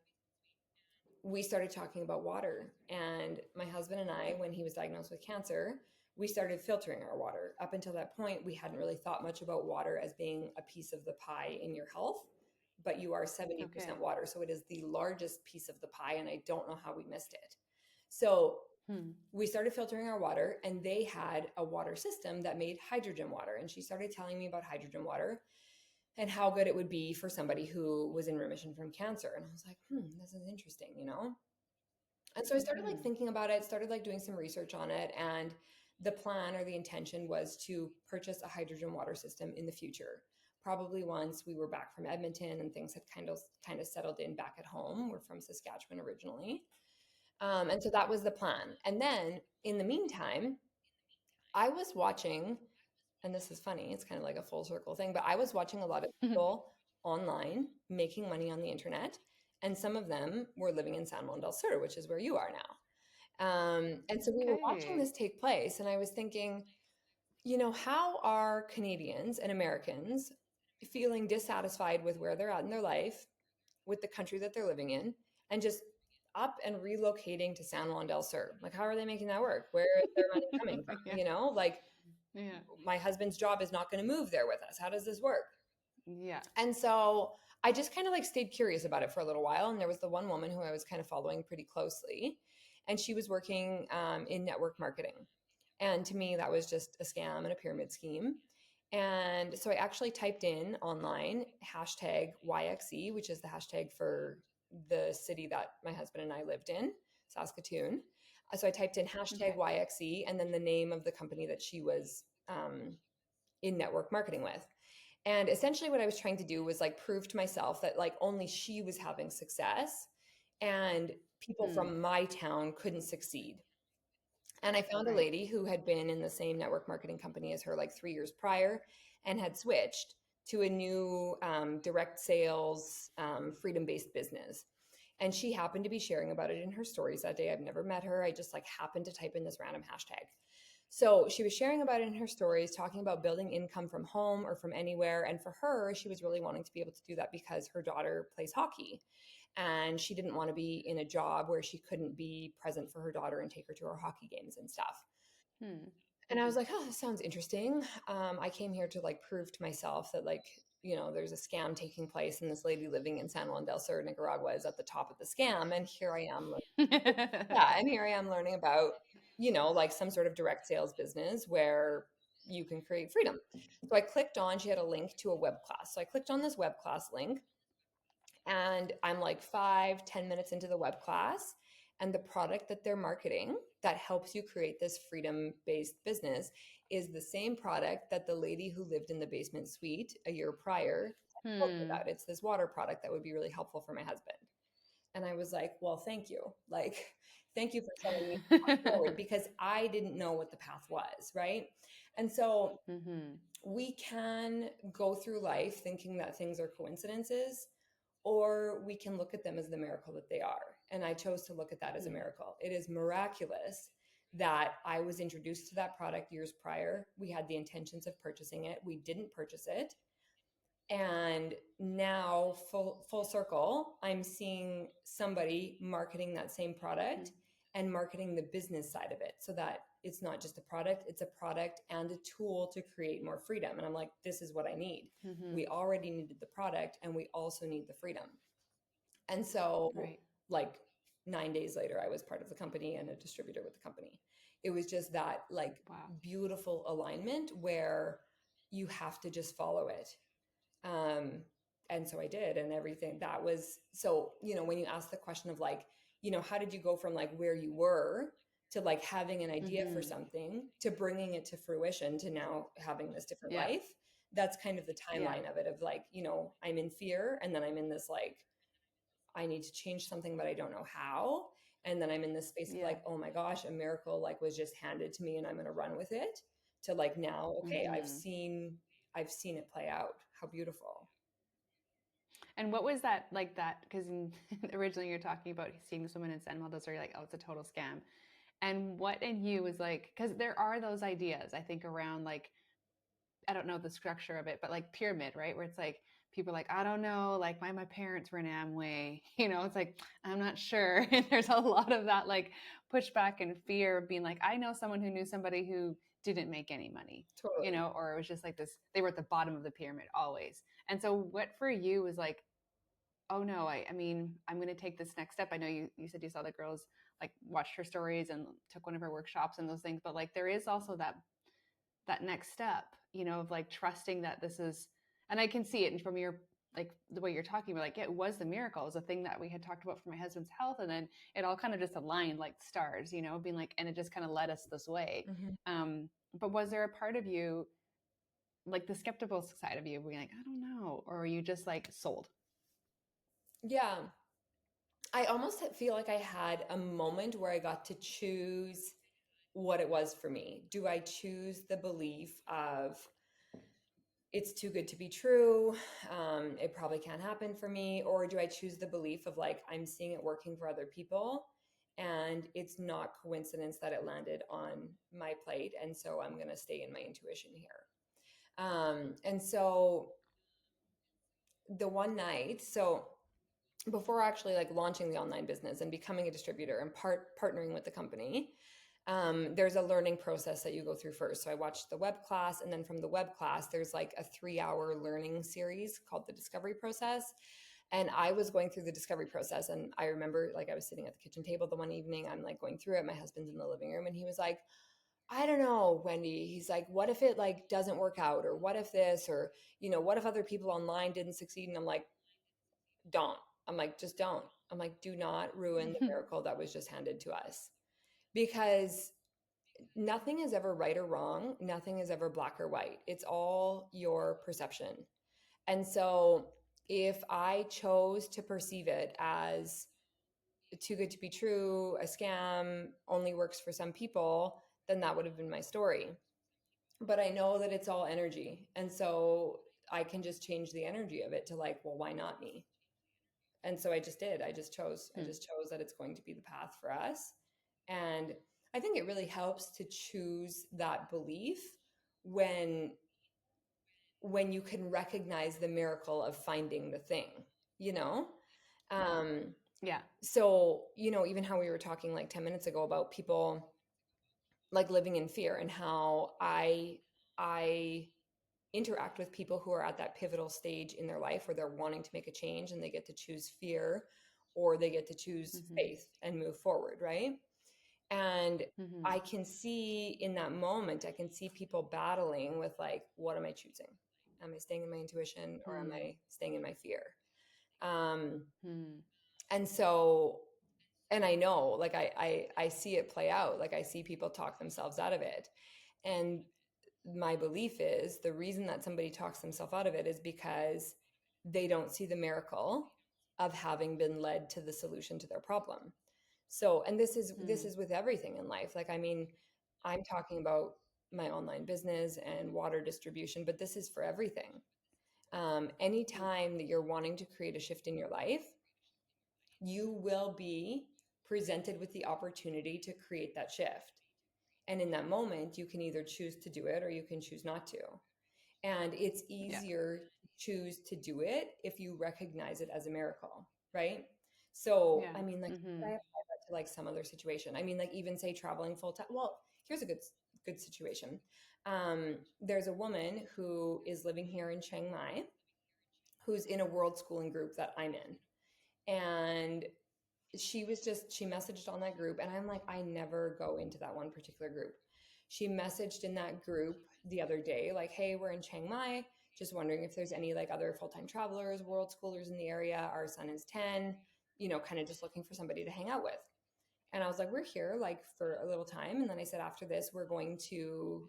we started talking about water. And my husband and I, when he was diagnosed with cancer, we started filtering our water. Up until that point, we hadn't really thought much about water as being a piece of the pie in your health, but you are 70% Okay. water. So it is the largest piece of the pie. And I don't know how we missed it. So Hmm. we started filtering our water, and they had a water system that made hydrogen water. And she started telling me about hydrogen water and how good it would be for somebody who was in remission from cancer. And I was like, this is interesting. And so I started like Hmm. thinking about it, started like doing some research on it. And the plan or the intention was to purchase a hydrogen water system in the future. Probably once we were back from Edmonton and things had kind of settled in back at home. We're from Saskatchewan originally. And so that was the plan. And then in the meantime, I was watching, and this is funny, it's kind of like a full circle thing, but I was watching a lot of people online making money on the internet. And some of them were living in San Juan del Sur, which is where you are now. And so we were watching Okay. this take place, and I was thinking, how are Canadians and Americans feeling dissatisfied with where they're at in their life, with the country that they're living in, and just up and relocating to San Juan del Sur? Like, how are they making that work? Where is their money coming from? Yeah. Like, Yeah. my husband's job is not going to move there with us. How does this work? Yeah. And so I just kind of like stayed curious about it for a little while. And there was the one woman who I was kind of following pretty closely, and she was working in network marketing. And to me, that was just a scam and a pyramid scheme. And so I actually typed in online hashtag YXE, which is the hashtag for the city that my husband and I lived in, Saskatoon. So I typed in hashtag Okay. YXE and then the name of the company that she was in network marketing with. And essentially what I was trying to do was like prove to myself that like only she was having success and people Hmm. from my town couldn't succeed. And I found a Right. lady who had been in the same network marketing company as her like 3 years prior and had switched to a new direct sales, freedom based business. And she happened to be sharing about it in her stories that day. I've never met her. I just like happened to type in this random hashtag. So she was sharing about it in her stories, talking about building income from home or from anywhere. And for her, she was really wanting to be able to do that because her daughter plays hockey. And she didn't want to be in a job where she couldn't be present for her daughter and take her to her hockey games and stuff. Hmm. And I was like, oh, this sounds interesting. I came here to like prove to myself that like, there's a scam taking place and this lady living in San Juan del Sur, Nicaragua is at the top of the scam. And here I am. Yeah. And here I am learning about, like some sort of direct sales business where you can create freedom. So I clicked on, she had a link to a web class. So I clicked on this web class link and I'm like 5-10 minutes into the web class, and the product that they're marketing that helps you create this freedom based business is the same product that the lady who lived in the basement suite a year prior told me Hmm. about. It's this water product that would be really helpful for my husband. And I was like, well, thank you. Like, thank you for showing me the path forward, because I didn't know what the path was. Right. And so Hmm. we can go through life thinking that things are coincidences, or we can look at them as the miracle that they are. And I chose to look at that as a Hmm. miracle. It is miraculous that I was introduced to that product years prior. We had the intentions of purchasing it. We didn't purchase it. And now full circle, I'm seeing somebody marketing that same product and marketing the business side of it, so that it's not just a product, it's a product and a tool to create more freedom. And I'm like, this is what I need. Hmm. We already needed the product and we also need the freedom. And so, Right. like 9 days later, I was part of the company and a distributor with the company. It was just that like Wow. beautiful alignment where you have to just follow it. um, and so I did, and everything that was so, when you ask the question of like, how did you go from like where you were to like having an idea for Hmm. something to bringing it to fruition to now having this different Yeah. life? That's kind of the Yeah. timeline of it, of like, I'm in fear, and then I'm in this like, I need to change something, but I don't know how. And then I'm in this space of Yeah. like, oh my gosh, a miracle like was just handed to me and I'm going to run with it, to like, now, okay, Hmm. I've seen it play out. How beautiful. And what was that like that? Because originally you're talking about seeing this woman in San Juan, you're like, oh, it's a total scam. And what in you was like, because there are those ideas, I think, around like, I don't know the structure of it, but like pyramid, right? Where it's like people are like, I don't know, like my parents were in Amway, it's like, I'm not sure. And there's a lot of that like pushback and fear of being like, I know someone who knew somebody who didn't make any money, Totally. or it was just like this, they were at the bottom of the pyramid always. And so what for you was like, oh no, I mean, I'm going to take this next step. I know you said you saw the girls like watched her stories and took one of her workshops and those things, but like there is also that next step, of like trusting that this is, and I can see it from your like the way you're talking about, like it was the miracle, it was a thing that we had talked about for my husband's health, and then it all kind of just aligned like stars, being like, and it just kind of led us this way. Mhm. But was there a part of you, like the skeptical side of you, being like, I don't know, or are you just like sold? Yeah. I almost feel like I had a moment where I got to choose what it was for me. Do I choose the belief of it's too good to be true? It probably can't happen for me. Or do I choose the belief of like, I'm seeing it working for other people and it's not coincidence that it landed on my plate. And so I'm going to stay in my intuition here. And so the one night, so before actually like launching the online business and becoming a distributor and partnering with the company, there's a learning process that you go through first. So I watched the web class, and then from the web class there's like a 3-hour learning series called the discovery process. And I was going through the discovery process, and I remember like I was sitting at the kitchen table the one evening, I'm like going through it, my husband's in the living room, and he was like, I don't know, Wendy. He's like, what if it like doesn't work out, or what if this, or what if other people online didn't succeed? And I'm like, don't. I'm like, just don't. I'm like, do not ruin the miracle that was just handed to us, because nothing is ever right or wrong. Nothing is ever black or white. It's all your perception. And so if I chose to perceive it as too good to be true, a scam, only works for some people, then that would have been my story. But I know that it's all energy. And so I can just change the energy of it to like, well, why not me? And so I just did. I just chose that it's going to be the path for us. And I think it really helps to choose that belief when you can recognize the miracle of finding the thing, you know? Um, Yeah. so, even how we were talking like 10 minutes ago about people like living in fear, and how I interact with people who are at that pivotal stage in their life where they're wanting to make a change and they get to choose fear or they get to choose Mm-hmm. faith and move forward, right? And Mm-hmm. I can see in that moment, I can see people battling with like, what am I choosing? Am I staying in my intuition or am Hmm. I staying in my fear? Um, Hmm. and so, and I know, like, I see it play out. Like, I see people talk themselves out of it. And my belief is the reason that somebody talks themselves out of it is because they don't see the miracle of having been led to the solution to their problem. So, and this is with everything in life. Like, I mean, I'm talking about my online business and water distribution, but this is for everything. Anytime that you're wanting to create a shift in your life, you will be presented with the opportunity to create that shift. And in that moment, you can either choose to do it or you can choose not to. And it's Yeah. easier to choose to do it if you recognize it as a miracle, right? So, Yeah. I mean, like, I Mm-hmm. apply that to like some other situation. I mean, like, even say traveling full time. Well, here's a good situation. There's a woman who is living here in Chiang Mai, who's in a world schooling group that I'm in, and she messaged on that group, and I'm like, I never go into that one particular group. She messaged in that group the other day like, hey, we're in Chiang Mai, just wondering if there's any like other full-time travelers, world schoolers in the area. Our son is 10, kind of just looking for somebody to hang out with. And I was like, we're here like for a little time. And then I said, after this, we're going to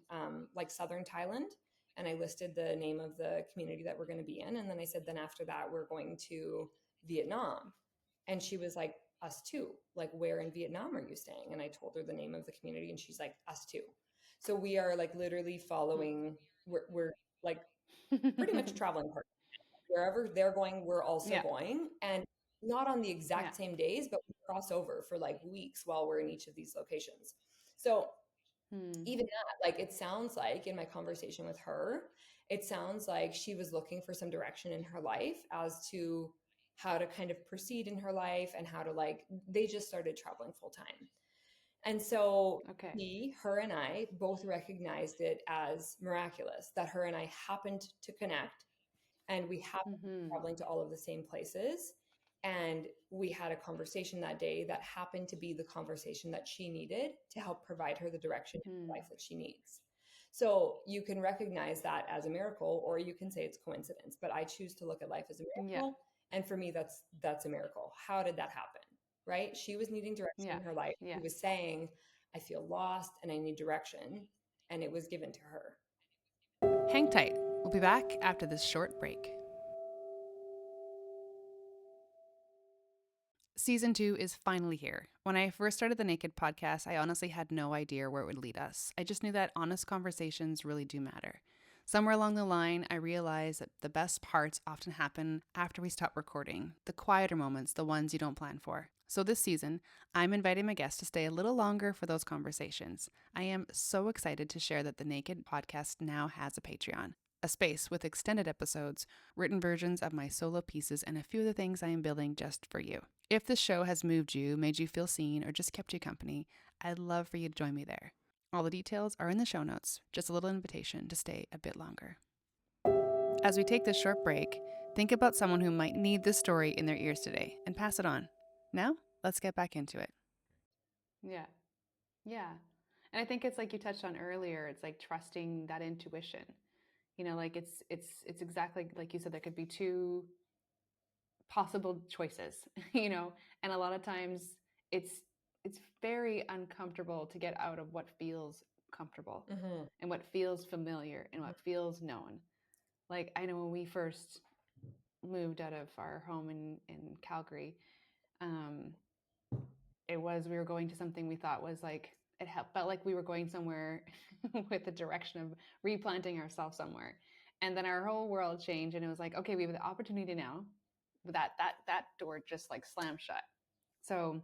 like southern Thailand. And I listed the name of the community that we're going to be in. And then I said, then after that, we're going to Vietnam. And she was like, us too. Like, where in Vietnam are you staying? And I told her the name of the community, and she's like, us too. So we are like literally following, we're like pretty much traveling partners. Wherever they're going, we're also Yeah. going. And not on the Yeah. exact same days, but we cross over for like weeks while we're in each of these locations. So Hmm. even that, like, it sounds like in my conversation with her, it sounds like she was looking for some direction in her life as to how to kind of proceed in her life and how to like, they just started traveling full time. And so Okay. her and I both recognized it as miraculous that her and I happened to connect, and we happened to be Mm-hmm. traveling to all of the same places. And we had a conversation that day that happened to be the conversation that she needed to help provide her the direction in her Hmm. life that she needs. So you can recognize that as a miracle, or you can say it's coincidence. But I choose to look at life as a Yeah. miracle. And for me, that's a miracle. How did that happen? Right? She was needing direction Yeah. in her life. She Yeah. was saying, I feel lost and I need direction. And it was given to her. Hang tight. We'll be back after this short break. Season 2 is finally here. When I first started the Naked podcast, I honestly had no idea where it would lead us. I just knew that honest conversations really do matter. Somewhere along the line, I realized that the best parts often happen after we stop recording, the quieter moments, the ones you don't plan for. So this season, I'm inviting my guests to stay a little longer for those conversations. I am so excited to share that the Naked podcast now has a Patreon, a space with extended episodes, written versions of my solo pieces, and a few of the things I am building just for you. If this show has moved you, made you feel seen, or just kept you company, I'd love for you to join me there. All the details are in the show notes, just a little invitation to stay a bit longer. As we take this short break, think about someone who might need this story in their ears today and pass it on. Now, let's get back into it. Yeah. Yeah. And I think it's like you touched on earlier, it's like trusting that intuition. Like it's exactly like you said, there could be two possible choices, and a lot of times it's it's very uncomfortable to get out of what feels comfortable Mm-hmm. and what feels familiar and what feels known. Like I know when we first moved out of our home in Calgary, um, we were going to something we thought was like felt like we were going somewhere with the direction of replanting ourselves somewhere, and then our whole world changed and it was like, okay, we have the opportunity now, but that door just like slammed shut. So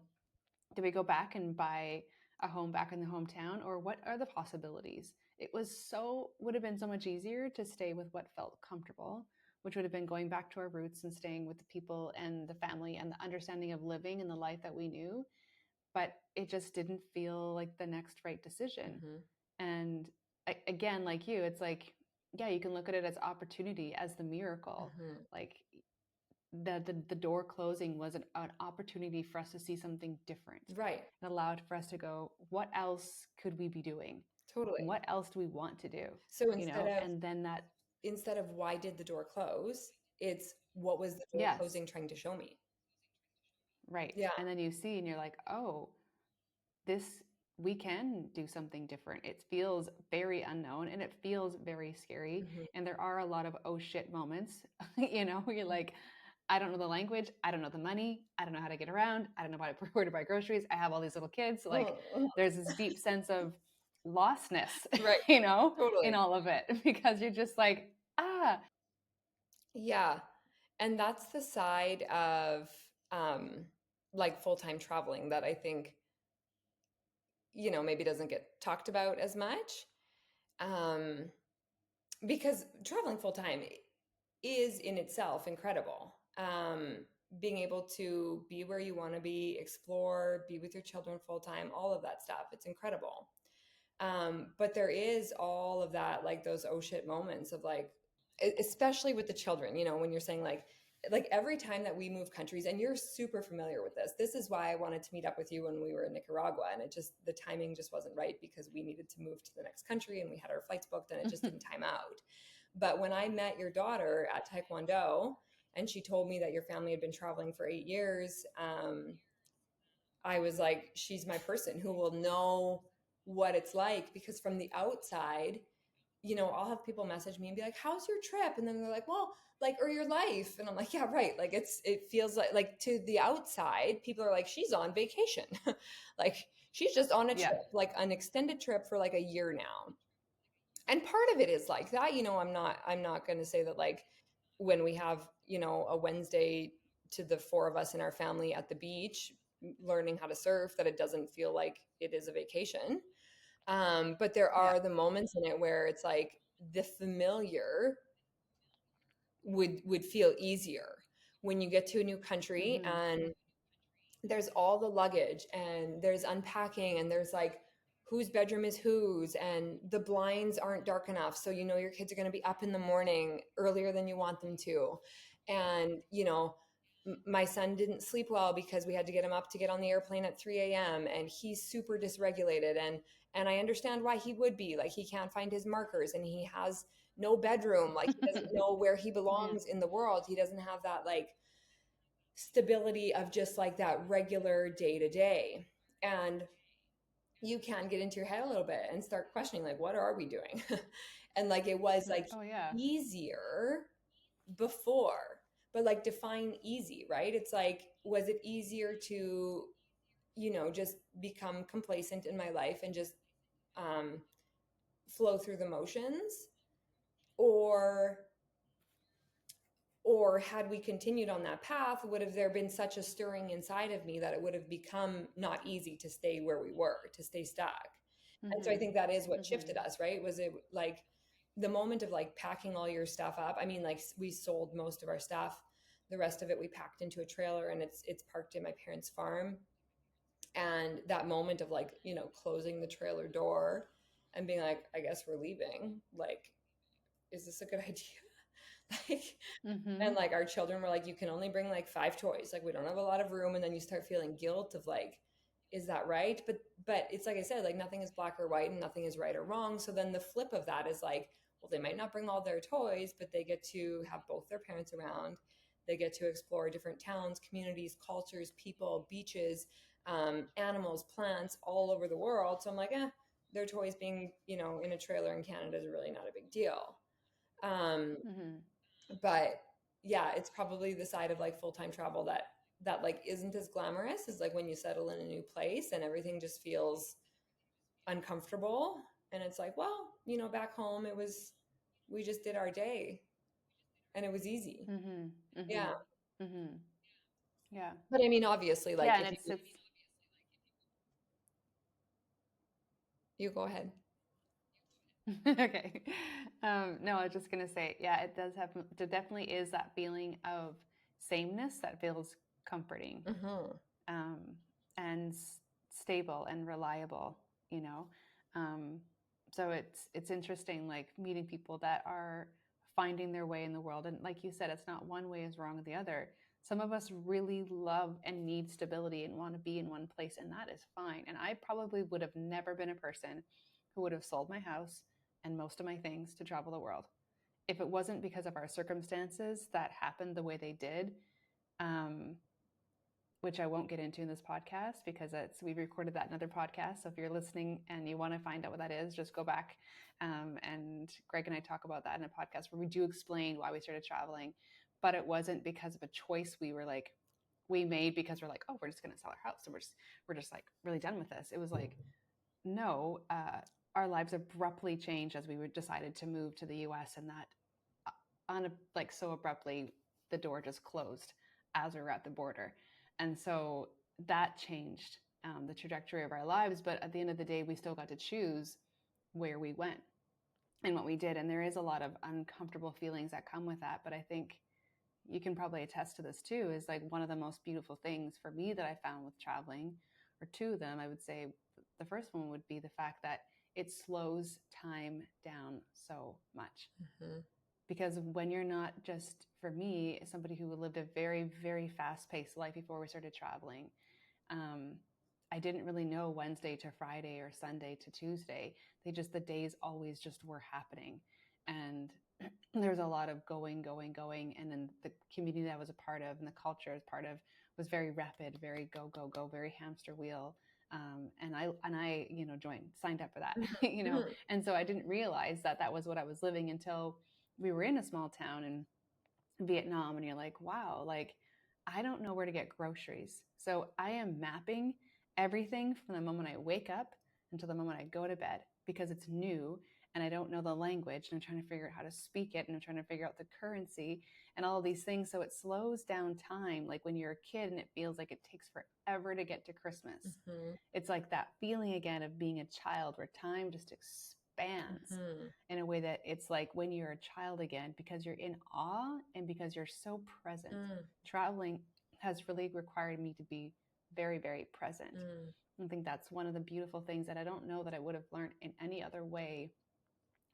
did we go back and buy a home back in the hometown, or what are the possibilities? It would have been so much easier to stay with what felt comfortable, which would have been going back to our roots and staying with the people and the family and the understanding of living and the life that we knew. But it just didn't feel like the next right decision. Mm-hmm. And again, like you, it's like, yeah, you can look at it as opportunity, as the miracle. Mm-hmm. Like the door closing was an opportunity for us to see something different. Right. It allowed for us to go, what else could we be doing? Totally. What else do we want to do? So You instead know, of and then that, instead of why did the door close, it's what was the door yes, closing trying to show me? right. Yeah. And then you see and you're like, oh, this, we can do something different. It feels very unknown and it feels very scary. Mm-hmm. And there are a lot of oh shit moments, where you're like, I don't know the language, I don't know the money, I don't know how to get around, I don't know where to buy groceries. I have all these little kids. Like Mm-hmm. there's this deep sense of lostness, Right. in Totally. all of it because you're just like, ah, Yeah. And that's the side of like full-time traveling that I think, maybe doesn't get talked about as much. Um, because traveling full-time is in itself incredible. Being able to be where you want to be, explore, be with your children full-time, all of that stuff, it's incredible. But there is all of that, like those oh shit moments of like, especially with the children, when you're saying like every time that we move countries, and you're super familiar with this. This is why I wanted to meet up with you when we were in Nicaragua, and the timing just wasn't right because we needed to move to the next country and we had our flights booked and it just didn't time out. But when I met your daughter at Taekwondo and she told me that your family had been traveling for 8 years, I was like, she's my person who will know what it's like, because from the outside, I'll have people message me and be like, "How's your trip?" And then they're like, "Well, like, or your life." And I'm like, "Yeah, right." Like it feels like to the outside, people are like, "She's on vacation." Like she's just on a yeah. trip, like an extended trip for like a year now. And part of it is like that, I'm not going to say that like when we have, a Wednesday to the four of us in our family at the beach learning how to surf, that it doesn't feel like it is a vacation. But there Yeah. are the moments in it where it's like the familiar would feel easier when you get to a new country Mm-hmm. and there's all the luggage and there's unpacking and there's like whose bedroom is whose, and the blinds aren't dark enough, so your kids are going to be up in the morning earlier than you want them to. And my son didn't sleep well because we had to get him up to get on the airplane at 3 a.m. and he's super dysregulated, and I understand why he would be like, he can't find his markers and he has no bedroom, like he doesn't know where he Yeah. belongs in the world. He doesn't have that like stability of just like that regular day to day. And you can get into your head a little bit and start questioning, like, what are we doing? And like, it was like Oh yeah. easier before, but like, define easy, right? It's like, was it easier to, just become complacent in my life and just um, flow through the motions? Or had we continued on that path, would have there been such a stirring inside of me that it would have become not easy to stay where we were, to stay stuck? And so I Mm-hmm. think that is what Mm-hmm. shifted us, right? Was it like the moment of like packing all your stuff up? I mean, like we sold most of our stuff. The rest of it we packed into a trailer and it's parked in my parents' farm. And that moment of like, closing the trailer door and being like, I guess we're leaving. Like, is this a good idea? Like, and Mm-hmm. like our children were like, you can only bring like 5 toys. Like we don't have a lot of room. And then you start feeling guilt of like, is that right? But it's like I said, like nothing is black or white and nothing is right or wrong. So then the flip of that is like, well, they might not bring all their toys, but they get to have both their parents around. They get to explore different towns, communities, cultures, people, beaches, animals, plants all over the world. So I'm like, their toys being, in a trailer in Canada is really not a big deal. Um, Mm-hmm. but yeah, it's probably the side of like full-time travel that like isn't as glamorous as like when you settle in a new place and everything just feels uncomfortable. And it's like, well, back home we just did our day and it was easy. Mm-hmm. Yeah. Mm-hmm. Mm-hmm. Yeah. But I mean, obviously, Yeah, like and if it's you, it's You go ahead. Okay. No, I was just gonna say, yeah, it does have, there definitely is that feeling of sameness that feels comforting, Mm-hmm. um, and stable and reliable, you know. Um, so it's interesting, like meeting people that are finding their way in the world, and like you said, it's not one way is wrong with the other. Some of us really love and need stability and want to be in one place, and that is fine. And I probably would have never been a person who would have sold my house and most of my things to travel the world if it wasn't because of our circumstances that happened the way they did. Um, which I won't get into in this podcast because we recorded that in another podcast. So if you're listening and you want to find out what that is, just go back. And Greg and I talk about that in a podcast where we do explain why we started traveling. But it wasn't because of a choice we made because we're like, oh, we're just going to sell our house and we're just like really done with this. It was like, no, our lives abruptly changed as we decided to move to the U.S. and that like so abruptly the door just closed as we were at the border, and so that changed the trajectory of our lives. But at the end of the day, we still got to choose where we went and what we did, and there is a lot of uncomfortable feelings that come with that. But I think you can probably attest to this too, is like one of the most beautiful things for me that I found with traveling, or two of them, I would say the first one would be the fact that it slows time down so much. Mm-hmm. Because when you're not, just for me, somebody who lived a very, very fast paced life before we started traveling, um, I didn't really know Wednesday to Friday or Sunday to Tuesday. The days always just were happening. And there was a lot of going, going, going. And then the community that I was a part of and the culture I was part of was very rapid, very go, go, go, very hamster wheel. And I, signed up for that, Mm-hmm. and so I didn't realize that that was what I was living until we were in a small town in Vietnam, and you're like, wow, like I don't know where to get groceries. So I am mapping everything from the moment I wake up until the moment I go to bed because it's new and I don't know the language and I'm trying to figure out how to speak it and I'm trying to figure out the currency and all of these things. So it slows down time. Like when you're a kid and it feels like it takes forever to get to Christmas. Mm-hmm. It's like that feeling again of being a child where time just expands Mm-hmm. in a way that it's like when you're a child again because you're in awe and because you're so present. Traveling has really required me to be very, very present. Mm-hmm. I think that's one of the beautiful things that I don't know that I would have learned in any other way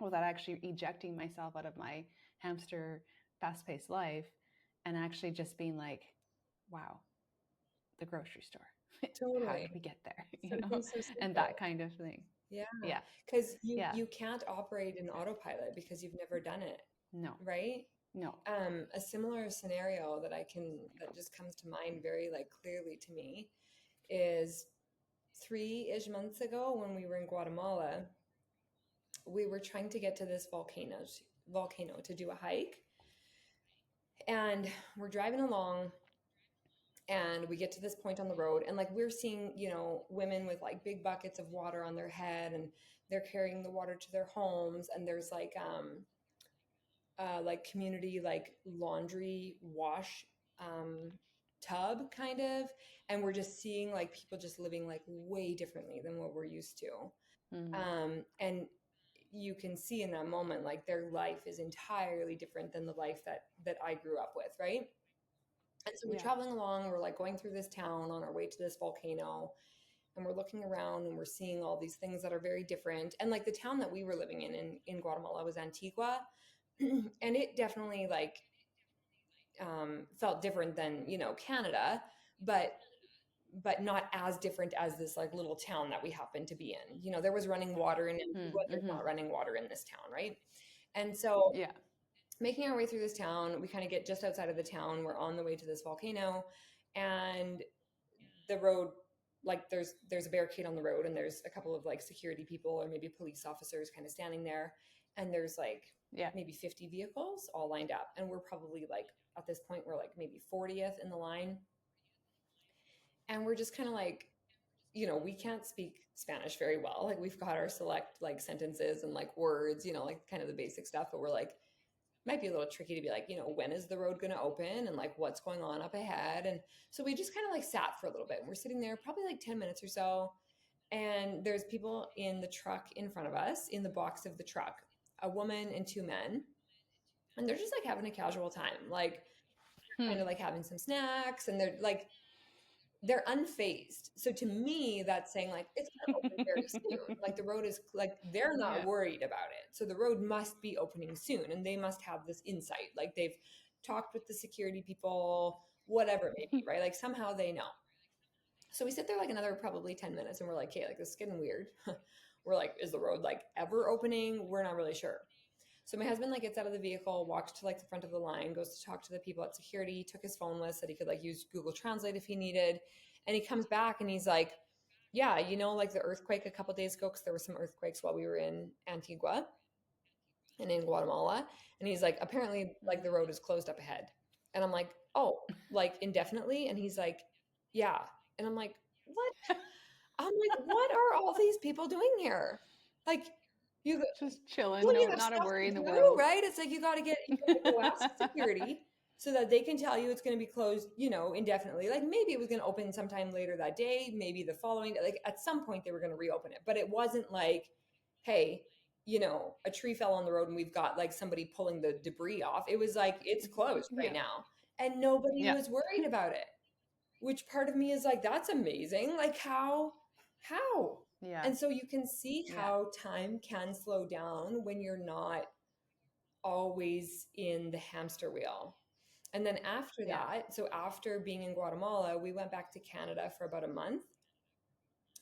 without actually ejecting myself out of my hamster fast paced life and actually just being like, wow, the grocery store. How Totally. did we get there? Something so And that simple. kind of thing. Yeah, Yeah. because you Yeah. you can't operate in autopilot because you've never done it, No, right? no. A similar scenario that just comes to mind very like clearly to me is 3-ish months ago when we were in Guatemala, we were trying to get to this volcano to do a hike, and we're driving along and we get to this point on the road and like we're seeing women with like big buckets of water on their head and they're carrying the water to their homes, and there's like community like laundry wash um tub kind of, and we're just seeing like people just living like way differently than what we're used to. Mm-hmm. And you can see in that moment like their life is entirely different than the life that I grew up with, right? And so we're Yeah. traveling along, we're like going through this town on our way to this volcano, and we're looking around and we're seeing all these things that are very different. And like the town that we were living in Guatemala was Antigua. And it definitely like felt different than, Canada, but not as different as this like little town that we happened to be in. There was running water in Antigua, there's Mm-hmm. not running water in this town, right? And so Yeah. making our way through this town, we kind of get just outside of the town. We're on the way to this volcano, and the road, like there's a barricade on the road, and there's a couple of like security people or maybe police officers kind of standing there, and there's like Yeah. maybe 50 vehicles all lined up, and we're probably like at this point we're like maybe 40th in the line, and we're just kind of like, we can't speak Spanish very well. Like we've got our select like sentences and like words, like kind of the basic stuff, but we're like, might be a little tricky to be like, when is the road going to open and like what's going on up ahead. And so we just kind of like sat for a little bit, and we're sitting there probably like 10 minutes or so. And there's people in the truck in front of us, in the box of the truck, a woman and two men, and they're just like having a casual time, like kind Hmm. of like having some snacks, and they're unfazed. So to me, that's saying like it's going to open very soon. Like the road is like they're not Yeah. worried about it. So the road must be opening soon, and they must have this insight. Like they've talked with the security people, whatever it may be, right? Like somehow they know. So we sit there like another probably 10 minutes, and we're like, okay, like this is getting weird. We're like, is the road like ever opening? We're not really sure. So my husband like gets out of the vehicle, walks to like the front of the line, goes to talk to the people at security, took his phone with, said he could like use Google Translate if he needed. And he comes back and he's like, yeah, you know, like the earthquake a couple days ago, because there were some earthquakes while we were in Antigua and in Guatemala. And he's like, apparently like the road is closed up ahead. And I'm like, oh, like indefinitely? And he's like, yeah. And I'm like, what? I'm like, what are all these people doing here? Like, you Just chilling, well, you no, have not a stuff worry to in the do, world. right? It's like you gotta go ask security so that they can tell you it's going to be closed, you know, indefinitely. Like maybe it was going to open sometime later that day, maybe the following, like at some point they were going to reopen it, but it wasn't like, hey, you know, a tree fell on the road and we've got like somebody pulling the debris off. It was like it's closed right Yeah. now, and nobody Yeah. was worried about it. Which part of me is like, that's amazing. Like how? Yeah. And so you can see Yeah. how time can slow down when you're not always in the hamster wheel. And then after Yeah. that, so after being in Guatemala, we went back to Canada for about a month.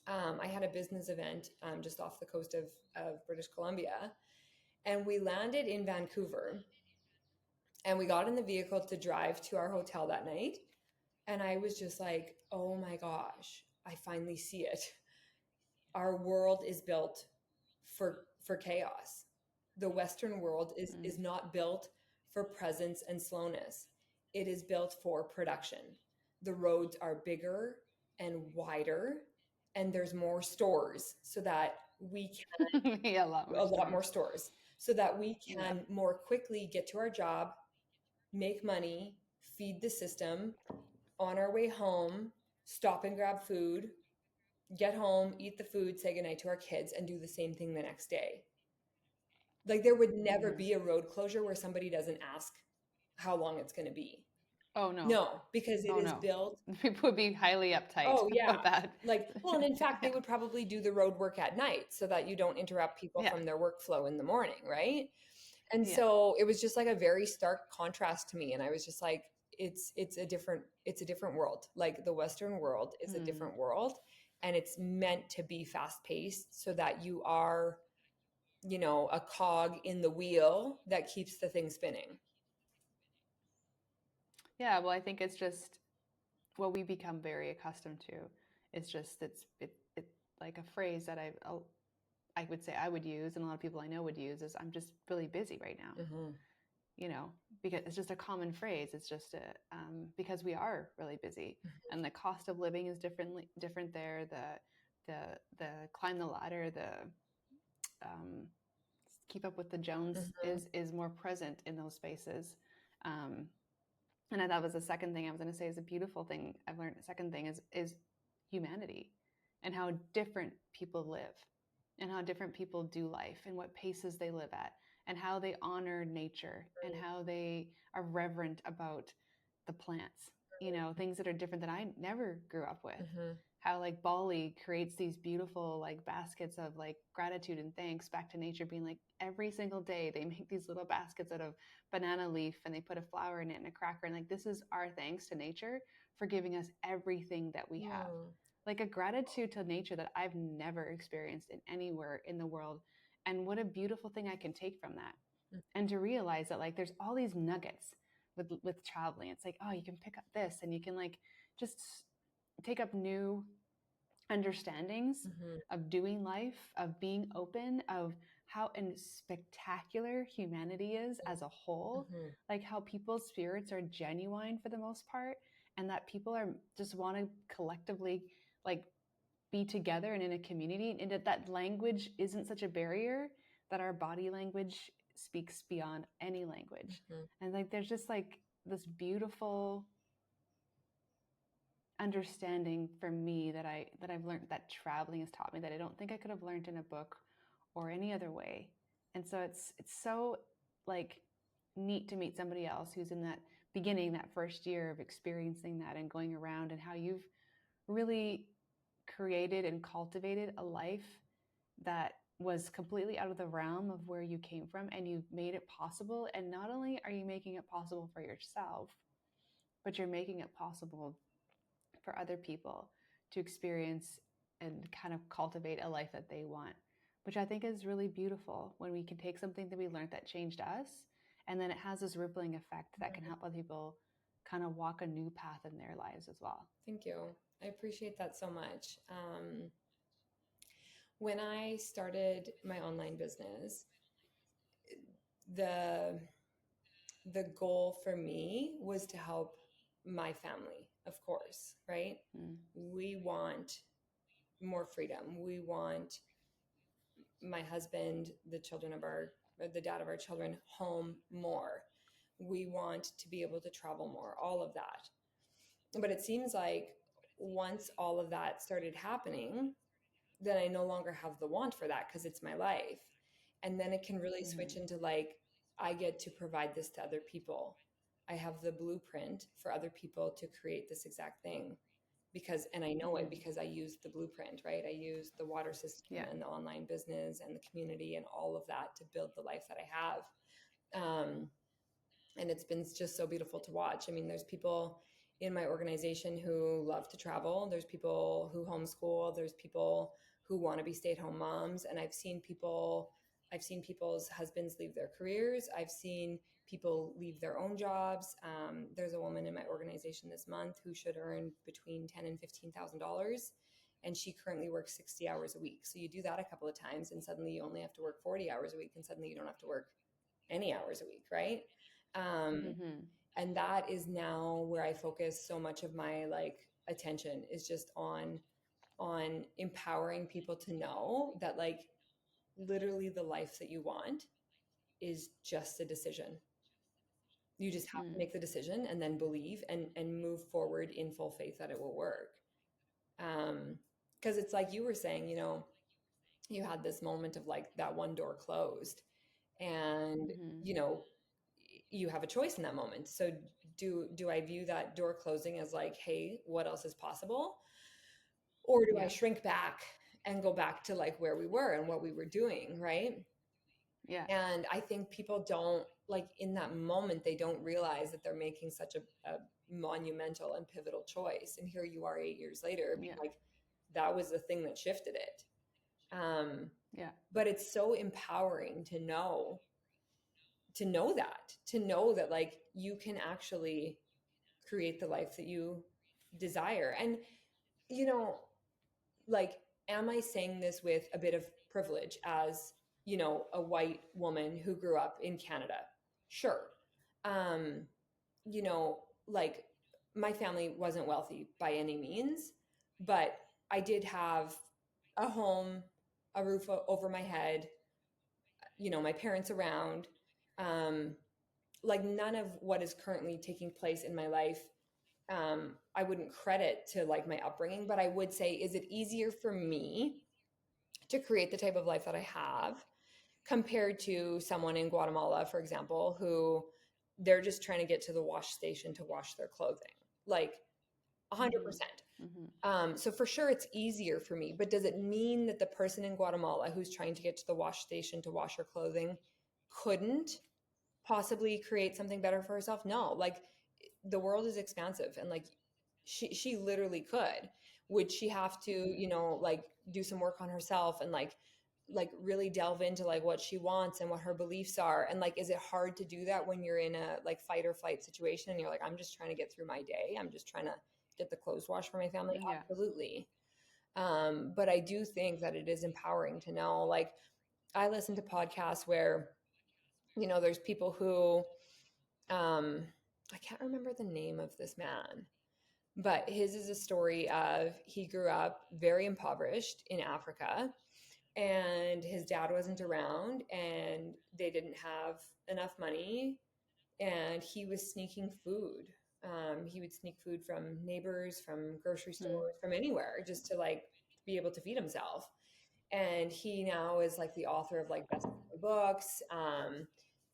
I had a business event just off the coast of British Columbia, and we landed in Vancouver. And we got in the vehicle to drive to our hotel that night. And I was just like, oh my gosh, I finally see it. Our world is built for chaos. The Western world is Mm. not built for presence and slowness. It is built for production. The roads are bigger and wider, and there's more stores so that we can Yeah, a lot more a lot more stories. stores so that we Yeah. can more quickly get to our job, make money, feed the system, on our way home, stop and grab food, get home, eat the food, say goodnight to our kids, and do the same thing the next day. Like there would never Hmm. be a road closure where somebody doesn't ask how long it's going to be. Oh no. No, because it Oh is no. built. People would be highly uptight Oh yeah. about that. Like, well, and in fact, they Yeah. would probably do the road work at night so that you don't interrupt people Yeah. from their workflow in the morning, right? And Yeah. so it was just like a very stark contrast to me. And I was just like, it's a different world. Like the Western world is a Hmm. different world, and it's meant to be fast paced so that you are, you know, a cog in the wheel that keeps the thing spinning. Yeah. Well, I think it's just what we become very accustomed to. It's just it like a phrase that I would say I would use, and a lot of people I know would use is I'm just really busy right now. Mm-hmm. You know, because it's just a common phrase. It's just because we are really busy, and the cost of living is different there. The climb the ladder, the um, keep up with the Jones Mm-hmm. is more present in those spaces. Um, and that was the second thing I was going to say is a beautiful thing I've learned. The second thing is humanity and how different people live and how different people do life and what paces they live at and how they honor nature and how they are reverent about the plants, you know, things that are different that I never grew up with. Mm-hmm. How like Bali creates these beautiful like baskets of like gratitude and thanks back to nature, being like every single day they make these little baskets out of banana leaf and they put a flower in it and a cracker, and like this is our thanks to nature for giving us everything that we have. Mm-hmm. Like a gratitude to nature that I've never experienced in anywhere in the world. And what a beautiful thing I can take from that. And to realize that like there's all these nuggets with traveling. It's like, oh, you can pick up this and you can like just take up new understandings Mm-hmm. of doing life, of being open, of how and spectacular humanity is as a whole, Mm-hmm. like how people's spirits are genuine for the most part, and that people are just want to collectively like be together and in a community, and that language isn't such a barrier, that our body language speaks beyond any language. Mm-hmm. And like there's just like this beautiful understanding for me that I've learned, that traveling has taught me, that I don't think I could have learned in a book or any other way. And so it's so like neat to meet somebody else who's in that beginning, that first year of experiencing that and going around, and how you've really created and cultivated a life that was completely out of the realm of where you came from, and you made it possible. And not only are you making it possible for yourself, but you're making it possible for other people to experience and kind of cultivate a life that they want, which I think is really beautiful when we can take something that we learned that changed us, and then it has this rippling effect that can help other people kind of walk a new path in their lives as well. Thank you. I appreciate that so much. When I started my online business, the the goal for me was to help my family, of course, right? Mm. We want more freedom. We want my husband, the dad of our children home more. We want to be able to travel more, all of that. But it seems like once all of that started happening, then I no longer have the want for that because it's my life. And then it can really switch Mm-hmm. into like, I get to provide this to other people. I have the blueprint for other people to create this exact thing because, and I know it Mm-hmm. because I used the blueprint, right? I used the water system Yeah. and the online business and the community and all of that to build the life that I have. Um, and it's been just so beautiful to watch. I mean, there's people in my organization who love to travel. There's people who homeschool. There's people who want to be stay-at-home moms. And I've seen people's husbands leave their careers. I've seen people leave their own jobs. There's a woman in my organization this month who should earn between $10,000 and $15,000. And she currently works 60 hours a week. So you do that a couple of times and suddenly you only have to work 40 hours a week, and suddenly you don't have to work any hours a week, right? Um, Mm-hmm. and that is now where I focus so much of my like attention is just on empowering people to know that like literally the life that you want is just a decision. You just have to Mm. make the decision and then believe and move forward in full faith that it will work. Because it's like you were saying, you had this moment of like that one door closed, and Mm-hmm. you know you have a choice in that moment. So do I view that door closing as like, hey, what else is possible, or do I Yeah. shrink back and go back to like where we were and what we were doing, right? Yeah. And I think people don't, like, in that moment they don't realize that they're making such a monumental and pivotal choice, and here you are 8 years later being Yeah. like, that was the thing that shifted it. um Yeah. but it's so empowering to know that like you can actually create the life that you desire. And you know like, am I saying this with a bit of privilege as a white woman who grew up in Canada? Sure. um like, my family wasn't wealthy by any means, but I did have a home, a roof over my head, my parents around. um like, none of what is currently taking place in my life, I wouldn't credit to like my upbringing, but I would say, is it easier for me to create the type of life that I have compared to someone in Guatemala, for example, who they're just trying to get to the wash station to wash their clothing? Like, Mm-hmm. 100%. Mm-hmm. So for sure it's easier for me, but does it mean that the person in Guatemala who's trying to get to the wash station to wash her clothing couldn't possibly create something better for herself? No. Like, the world is expansive, and like she literally could. Would she have to, Mm-hmm. like, do some work on herself and like really delve into like what she wants and what her beliefs are? And like, is it hard to do that when you're in a like fight or flight situation and you're like, I'm just trying to get through my day, I'm just trying to get the clothes washed for my family? Yeah. Absolutely. But I do think that it is empowering to know, like, I listen to podcasts where there's people who, um I can't remember the name of this man, but his is a story of, he grew up very impoverished in Africa, and his dad wasn't around and they didn't have enough money, and he was sneaking food He would sneak food from neighbors, from grocery Hmm. stores, from anywhere, just to like be able to feed himself. And he now is like the author of like best-selling books.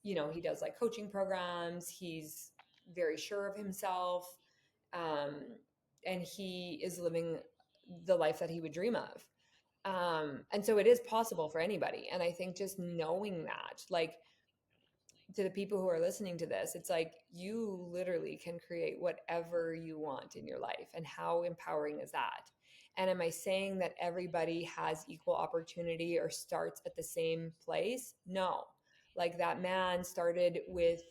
He does like coaching programs. He's very sure of himself, um, and he is living the life that he would dream of. And so it is possible for anybody. And I think just knowing that, like, to the people who are listening to this, it's like you literally can create whatever you want in your life. And how empowering is that? And am I saying that everybody has equal opportunity or starts at the same place? No. Like that man started with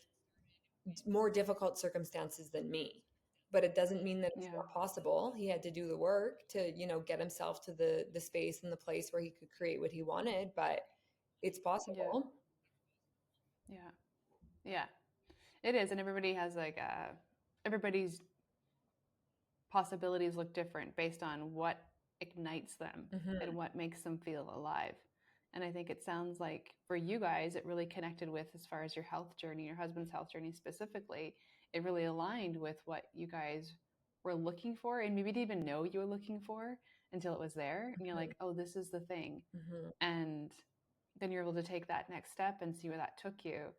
more difficult circumstances than me. But it doesn't mean that it's Yeah. not possible. He had to do the work to, get himself to the space and the place where he could create what he wanted, but it's Yeah. possible. Yeah. Yeah. It is. And everybody has like everybody's possibilities look different based on what ignites them and Hmm. what makes them feel alive. And I think it sounds like for you guys, it really connected with, as far as your health journey, your husband's health journey specifically, it really aligned with what you guys were looking for and maybe didn't even know you were looking for until it was there. And you're like, oh, this is the thing. Hmm. And then you're able to take that next step and see where that took you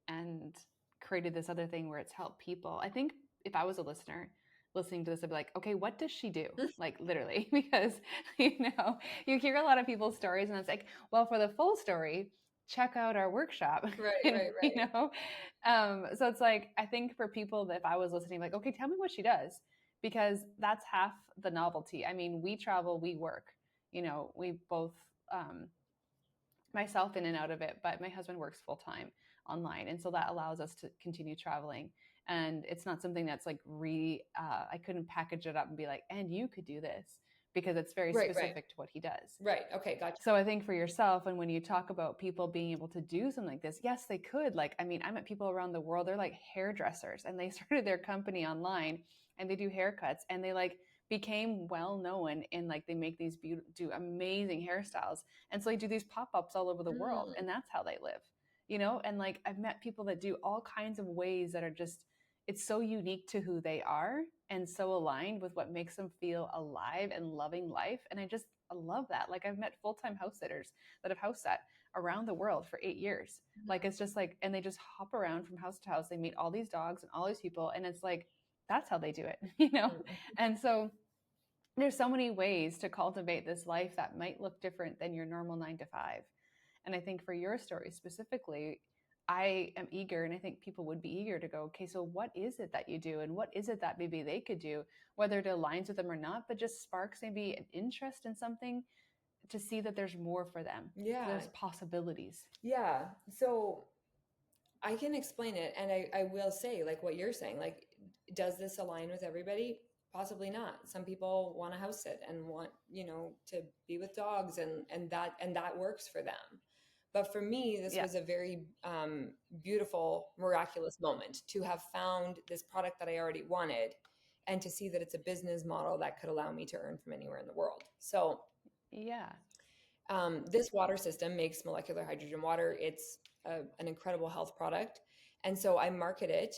and created this other thing where it's helped people. I think if I was a listener listening to this, I'd be like, okay, what does she do? Like literally, because you hear a lot of people's stories and it's like, well, for the full story, check out our workshop. Right, and right, right. so it's like, I think for people that if I was listening, like, okay, tell me what she does, because that's half the novelty. I mean, we travel, we work, we both myself in and out of it, but my husband works full time online, and so that allows us to continue traveling. And it's not something that's like I couldn't package it up and be like, and you could do this, because it's very Right, right, specific to what he does. right. Okay, gotcha. So I think for yourself, and when you talk about people being able to do something like this, yes, they could. Like, I mean, I met people around the world, they're like hairdressers and they started their company online and they do haircuts and they like became well known and like they make these do amazing hairstyles. And so they do these pop-ups all over the world Mm, and that's how they live. And like I've met people that do all kinds of ways that are just, it's so unique to who they are and so aligned with what makes them feel alive and loving life. And I love that. Like I've met full-time house sitters that have house sat around the world for 8 years. Like it's just like, and they just hop around from house to house. They meet all these dogs and all these people. And it's like, that's how they do it, mm. And so there's so many ways to cultivate this life that might look different than your normal 9 to 5. And I think for your story specifically, I am eager, and I think people would be eager to go, okay, so what is it that you do? And what is it that maybe they could do, whether it aligns with them or not, but just sparks maybe an interest in something to see that there's more for them. There's Yeah, possibilities. yeah. So I can explain it, and I will say, like what you're saying, like, does this align with everybody? Possibly not. Some people want to house sit and want, to be with dogs, and that works for them. But for me, this Yeah. was a very beautiful, miraculous moment to have found this product that I already wanted, and to see that it's a business model that could allow me to earn from anywhere in the world. So Yeah. this water system makes molecular hydrogen water. It's an incredible health product. And so I market it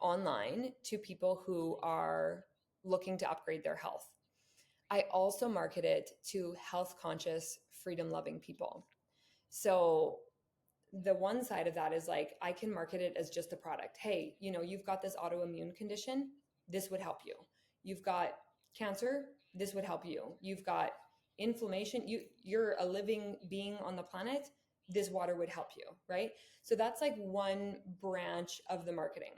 online to people who are looking to upgrade their health. I also market it to health conscious, freedom loving people. So the one side of that is like I can market it as just a product. Hey, you've got this autoimmune condition, this would help you. You've got cancer, this would help you. You've got inflammation, you're a living being on the planet, this water would help you, right? So that's like one branch of the marketing.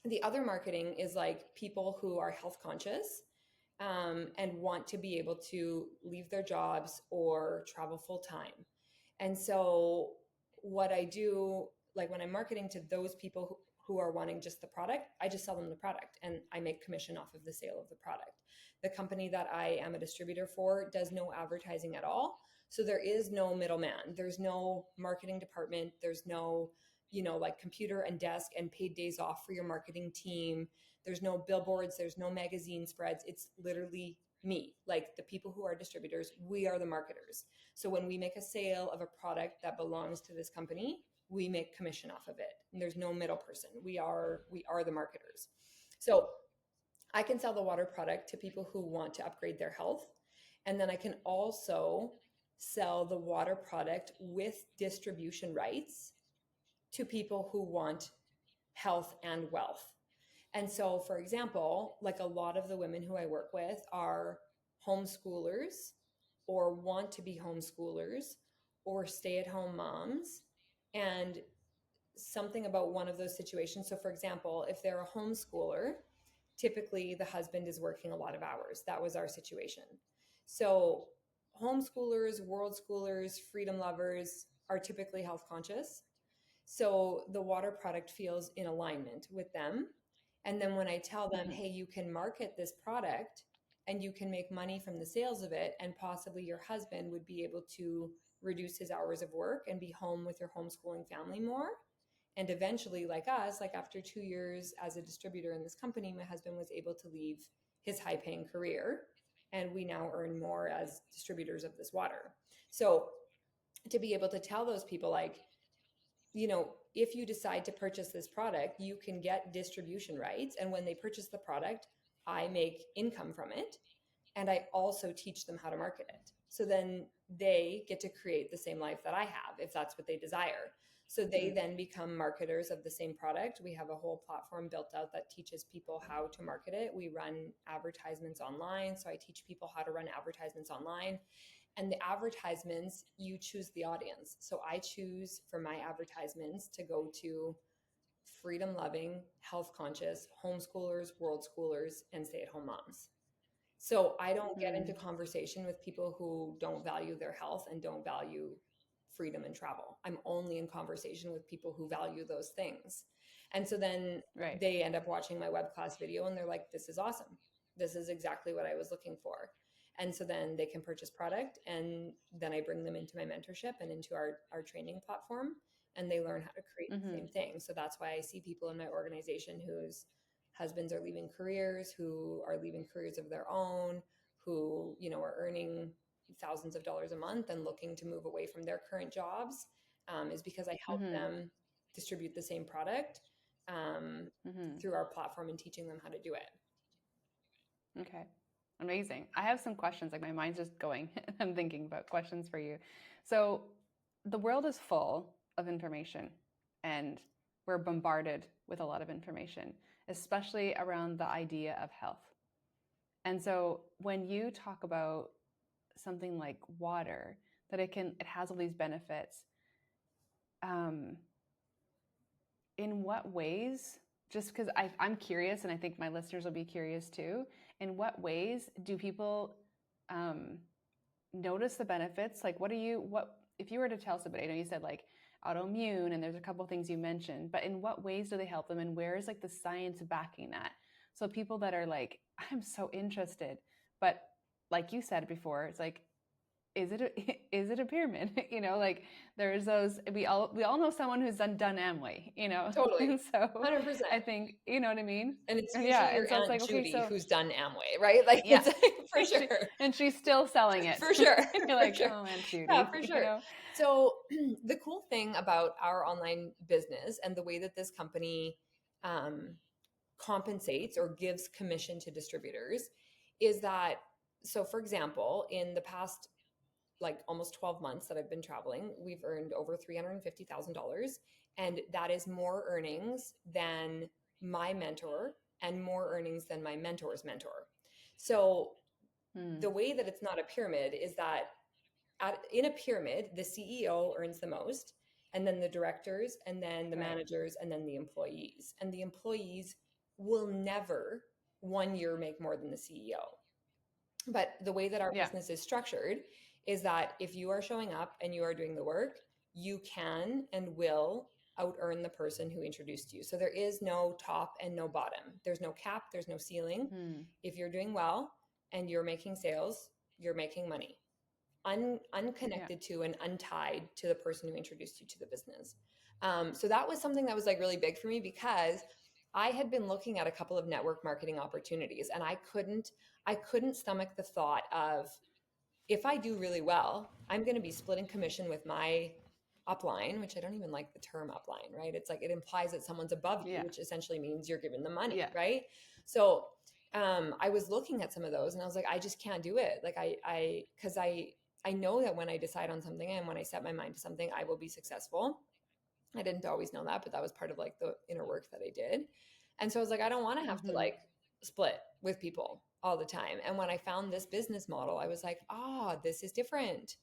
The other marketing is like people who are health conscious, and want to be able to leave their jobs or travel full time. And so, what I do, like when I'm marketing to those people who are wanting just the product, I just sell them the product and I make commission off of the sale of the product. The company that I am a distributor for does no advertising at all. So there is no middleman. There's no marketing department. There's no, like computer and desk and paid days off for your marketing team. There's no billboards, there's no magazine spreads. It's literally me. Like the people who are distributors, we are the marketers. So when we make a sale of a product that belongs to this company, we make commission off of it. And there's no middle person. We are the marketers. So I can sell the water product to people who want to upgrade their health. And then I can also sell the water product with distribution rights to people who want health and wealth. And so, for example, like a lot of the women who I work with are homeschoolers or want to be homeschoolers or stay at home moms. And something about one of those situations. So, for example, if they're a homeschooler, typically the husband is working a lot of hours. That was our situation. So, homeschoolers, world schoolers, freedom lovers are typically health conscious. So, the water product feels in alignment with them. And then when I tell them, Hmm. hey, you can market this product and you can make money from the sales of it, and possibly your husband would be able to reduce his hours of work and be home with your homeschooling family more, and eventually, like us, like after 2 years as a distributor in this company, my husband was able to leave his high paying career. And we now earn more as distributors of this water. So to be able to tell those people, like, if you decide to purchase this product, you can get distribution rights. And when they purchase the product, I make income from it. And I also teach them how to market it. So then they get to create the same life that I have if that's what they desire. So they Hmm. then become marketers of the same product. We have a whole platform built out that teaches people how to market it. We run advertisements online. So I teach people how to run advertisements online. And the advertisements, you choose the audience. So I choose for my advertisements to go to freedom loving, health conscious homeschoolers, world schoolers, and stay at home moms. So I don't get into Hmm. conversation with people who don't value their health and don't value freedom and travel. I'm only in conversation with people who value those things. And so then Right. they end up watching my web class video and they're like, this is awesome. This is exactly what I was looking for. And so then they can purchase product, and then I bring them into my mentorship and into our training platform, and they learn how to create the Hmm. same thing. So that's why I see people in my organization whose husbands are leaving careers, who are leaving careers of their own, who, are earning thousands of dollars a month and looking to move away from their current jobs, is because I help Hmm. them distribute the same product, um, Hmm. through our platform and teaching them how to do it. Okay. Amazing. I have some questions. Like my mind's just going. I'm thinking about questions for you. So the world is full of information and we're bombarded with a lot of information, especially around the idea of health. And so when you talk about something like water, that it has all these benefits, um, in what ways, just because I'm curious and I think my listeners will be curious too, in what ways do people um, notice the benefits? Like, what, if you were to tell somebody, I know you said like autoimmune and there's a couple of things you mentioned, but in what ways do they help them and where is like the science backing that? So people that are like, I'm so interested, but like you said before, it's like, is it a pyramid? Like there's those, we all know someone who's done Amway, Totally. and so 100%. I think, you know what I mean? And it's Yeah, usually and your so it's Aunt like, okay, Judy so who's done Amway, right? Like yeah. it's like, for she, sure. and she's still selling it. For sure. You're For like, sure. oh, Aunt Yeah, Judy, for sure. So the cool thing about our online business and the way that this company um, compensates or gives commission to distributors is that, so for example, in the past like almost 12 months that I've been traveling, we've earned over $350,000. And that is more earnings than my mentor and more earnings than my mentor's mentor. So Hmm. the way that it's not a pyramid is that in a pyramid, the CEO earns the most, and then the directors, and then the Right. managers, and then the employees. And the employees will never 1 year make more than the CEO. But the way that our Yeah. business is structured is that if you are showing up and you are doing the work, you can and will out earn the person who introduced you. So there is no top and no bottom. There's no cap, there's no ceiling. Hmm. If you're doing well and you're making sales, you're making money. Yeah. Unconnected to and untied to the person who introduced you to the business. So that was something that was like really big for me because I had been looking at a couple of network marketing opportunities and I couldn't stomach the thought of, if I do really well, I'm going to be splitting commission with my upline, which I don't even like the term upline, right? It's like it implies that someone's above you, Yeah. which essentially means you're giving them money, Yeah. right? So I was looking at some of those and I was like, I just can't do it. Like because I know that when I decide on something and when I set my mind to something, I will be successful. I didn't always know that, but that was part of like the inner work that I did. And so I was like, I don't want to have to Mm-hmm. like split with people all the time. And when I found this business model, I was like, this is different.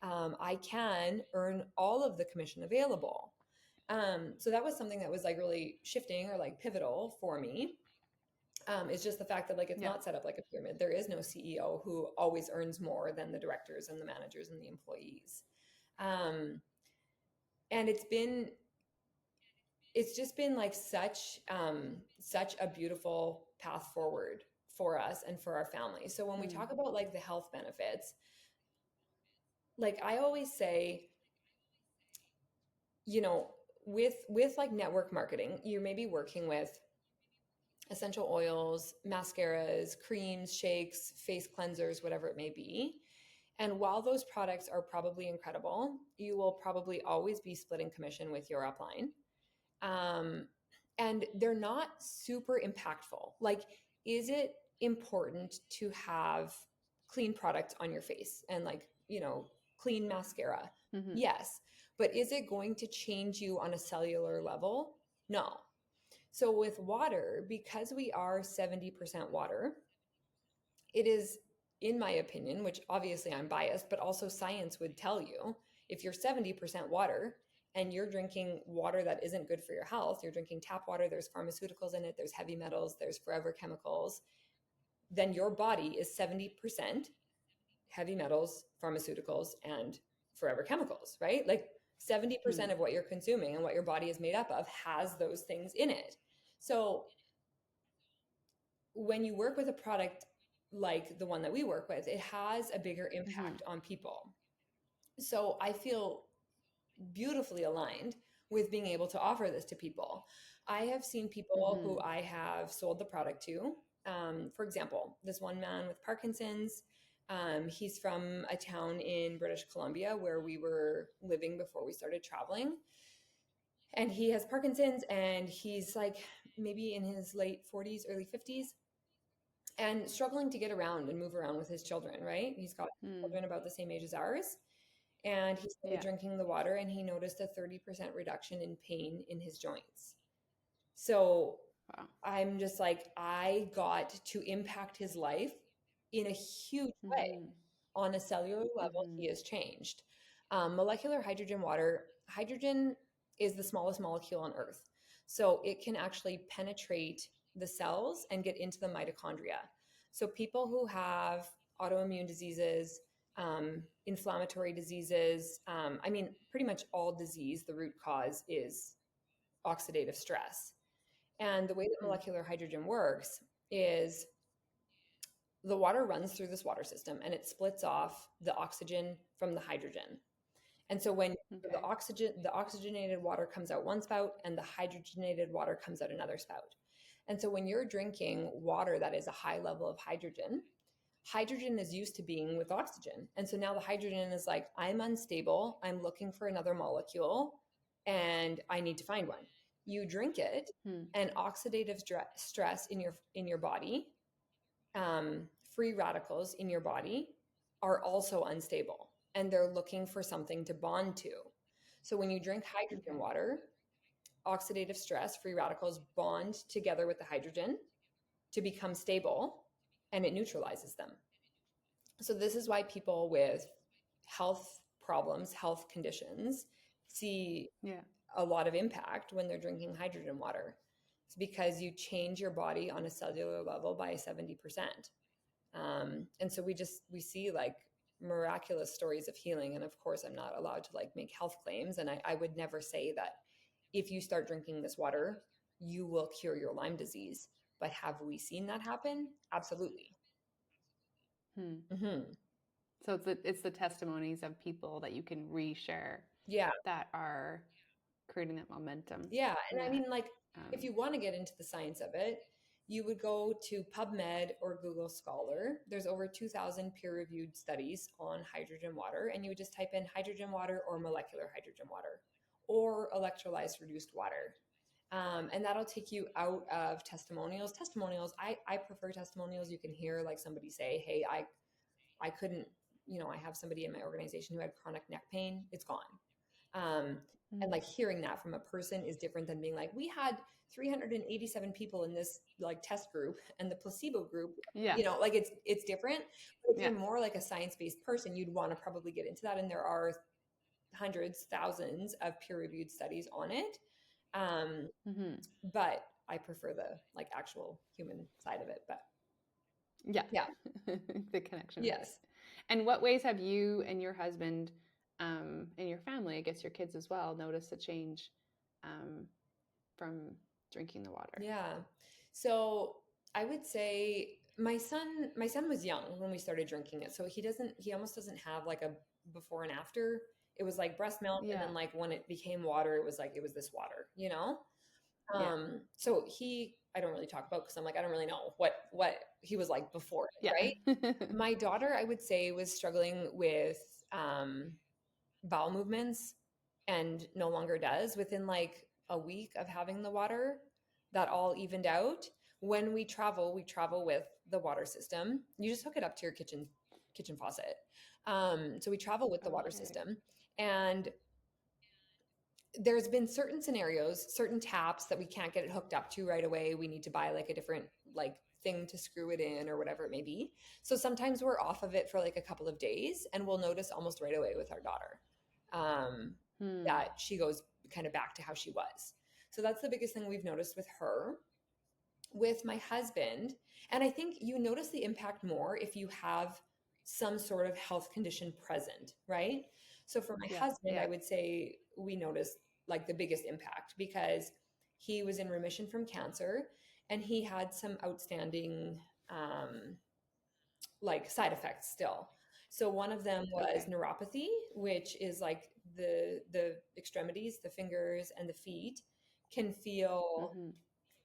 I can earn all of the commission available. So that was something that was like really shifting or like pivotal for me. It's just the fact that like it's Yeah. not set up like a pyramid. There is no CEO who always earns more than the directors and the managers and the employees. Um, and it's just been like such a beautiful path forward for us and for our family. So when we Mm. talk about like the health benefits, like I always say, you know, with like network marketing, you may be working with essential oils, mascaras, creams, shakes, face cleansers, whatever it may be. And while those products are probably incredible, you will probably always be splitting commission with your upline. Um, and they're not super impactful. Like, is it important to have clean product on your face and like, clean mascara? Mm-hmm. Yes. But is it going to change you on a cellular level? No. So with water, because we are 70% water, it is, in my opinion, which obviously I'm biased, but also science would tell you if you're 70% water and you're drinking water that isn't good for your health, you're drinking tap water, there's pharmaceuticals in it, there's heavy metals, there's forever chemicals, then your body is 70% heavy metals, pharmaceuticals, and forever chemicals, right? Like 70% Mm. of what you're consuming and what your body is made up of has those things in it. So when you work with a product like the one that we work with, it has a bigger Mm-hmm. impact on people. So I feel beautifully aligned with being able to offer this to people. I have seen people who Mm-hmm. I have sold the product to. For example, this one man with Parkinson's, he's from a town in British Columbia where we were living before we started traveling. And he has Parkinson's and he's like maybe in his late 40s, early 50s and struggling to get around and move around with his children, right? He's got Mm. children about the same age as ours. And he started Yeah. drinking the water and he noticed a 30% reduction in pain in his joints. So Wow. I'm just like, I got to impact his life in a huge way. Mm-hmm. On a cellular level, Mm-hmm. he has changed. Molecular hydrogen water, hydrogen is the smallest molecule on Earth. So it can actually penetrate the cells and get into the mitochondria. So people who have autoimmune diseases, inflammatory diseases, I mean, pretty much all disease, the root cause is oxidative stress. And the way that Mm. molecular hydrogen works is the water runs through this water system and it splits off the oxygen from the hydrogen. And so when Okay. the oxygenated water comes out one spout and the hydrogenated water comes out another spout. And so when you're drinking water that is a high level of hydrogen, hydrogen is used to being with oxygen. And so now the hydrogen is like, I'm unstable. I'm looking for another molecule and I need to find one. You drink it Mm. and oxidative stress in your body, free radicals in your body are also unstable and they're looking for something to bond to. So when you drink hydrogen Okay. water, oxidative stress, free radicals bond together with the hydrogen to become stable and it neutralizes them. So this is why people with health problems, health conditions see Yeah. a lot of impact when they're drinking hydrogen water. It's because you change your body on a cellular level by 70%. And so we see like miraculous stories of healing. And of course, I'm not allowed to like make health claims. And I would never say that if you start drinking this water, you will cure your Lyme disease. But have we seen that happen? Absolutely. Hmm. Hmm. So it's the testimonies of people that you can reshare Yeah. that are creating that momentum Yeah. And and I that mean, like, if um you want to get into the science of it, you would go to PubMed or Google Scholar. There's over 2,000 peer-reviewed studies on hydrogen water, and you would just type in hydrogen water or molecular hydrogen water or electrolyzed reduced water. And that'll take you out of testimonials. Testimonials, I prefer testimonials. You can hear like somebody say, hey, I couldn't, I have somebody in my organization who had chronic neck pain. It's gone. And Mm. like hearing that from a person is different than being like, we had 387 people in this like test group and the placebo group, Yeah. like it's different. But if Yeah. you're more like a science-based person, you'd want to probably get into that. And there are hundreds, thousands of peer-reviewed studies on it. Um, Hmm. but I prefer the like actual human side of it. But Yeah. yeah, The connection with it. yes. And what ways have you and your husband and your family, I guess your kids as well, noticed a change um, from drinking the water? Yeah. So I would say my son was young when we started drinking it. So he almost doesn't have like a before and after. It was like breast milk. And Yeah. then like when it became water, it was like, it was this water. Yeah. So I don't really talk about because I'm like, I don't really know what he was like before it, Yeah. right? My daughter, I would say, was struggling with bowel movements and no longer does. Within like a week of having the water, that all evened out. When we travel with the water system. You just hook it up to your kitchen faucet. So we travel with the water Okay. system, and there's been certain scenarios, certain taps that we can't get it hooked up to right away. We need to buy like a different like thing to screw it in or whatever it may be. So sometimes we're off of it for like a couple of days, and we'll notice almost right away with our daughter um, Hmm. that she goes kind of back to how she was. So that's the biggest thing we've noticed with her. With my husband, and I think you notice the impact more if you have some sort of health condition present, right? So for my Yeah. husband, I Yeah. would say we noticed like the biggest impact because he was in remission from cancer, and he had some outstanding um, like side effects still. So one of them was Okay. neuropathy, which is like the extremities, the fingers and the feet can feel Hmm.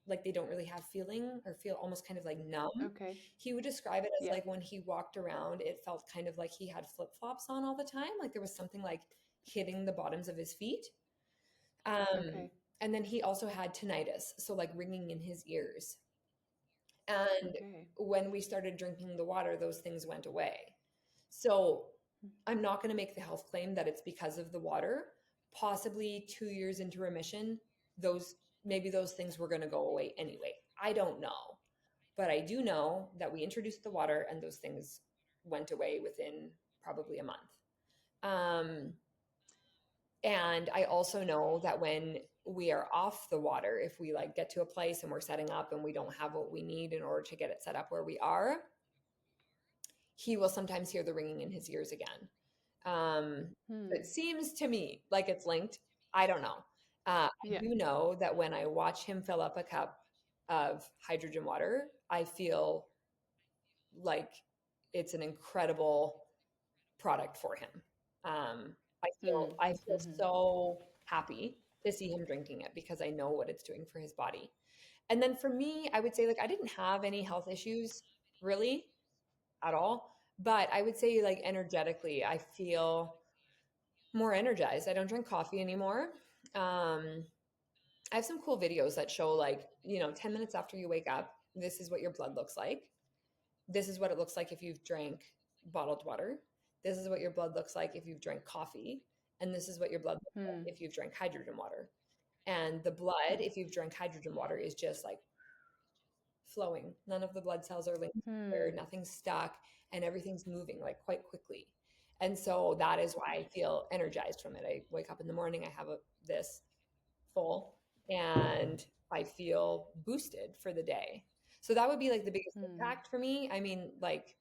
like they don't really have feeling or feel almost kind of like numb. Okay. He would describe it as Yeah. like when he walked around, it felt kind of like he had flip-flops on all the time. Like there was something like hitting the bottoms of his feet. Um, Okay. and then he also had tinnitus, so like ringing in his ears. And Okay. when we started drinking the water, those things went away. So I'm not going to make the health claim that it's because of the water. Possibly 2 years into remission, those maybe those things were going to go away anyway. I don't know. But I do know that we introduced the water and those things went away within probably a month. Um, and I also know that when we are off the water, if we like get to a place and we're setting up and we don't have what we need in order to get it set up where we are, he will sometimes hear the ringing in his ears again. It Hmm. seems to me like it's linked. I don't know. I Yeah. do know that when I watch him fill up a cup of hydrogen water, I feel like it's an incredible product for him. Hmm. I feel Hmm. so happy to see him drinking it because I know what it's doing for his body. And then for me, I would say like I didn't have any health issues really at all, but I would say like energetically, I feel more energized. I don't drink coffee anymore. Um, I have some cool videos that show like, 10 minutes after you wake up, this is what your blood looks like. This is what it looks like if you've drank bottled water. This is what your blood looks like if you've drank coffee. And this is what your blood looks like Hmm. if you've drank hydrogen water. And the blood, if you've drank hydrogen water, is just like flowing. None of the blood cells are linked together, Hmm. nothing's stuck, and everything's moving like quite quickly. And so that is why I feel energized from it. I wake up in the morning, I have this full, and I feel boosted for the day. So that would be like the biggest Hmm. impact for me. I mean, like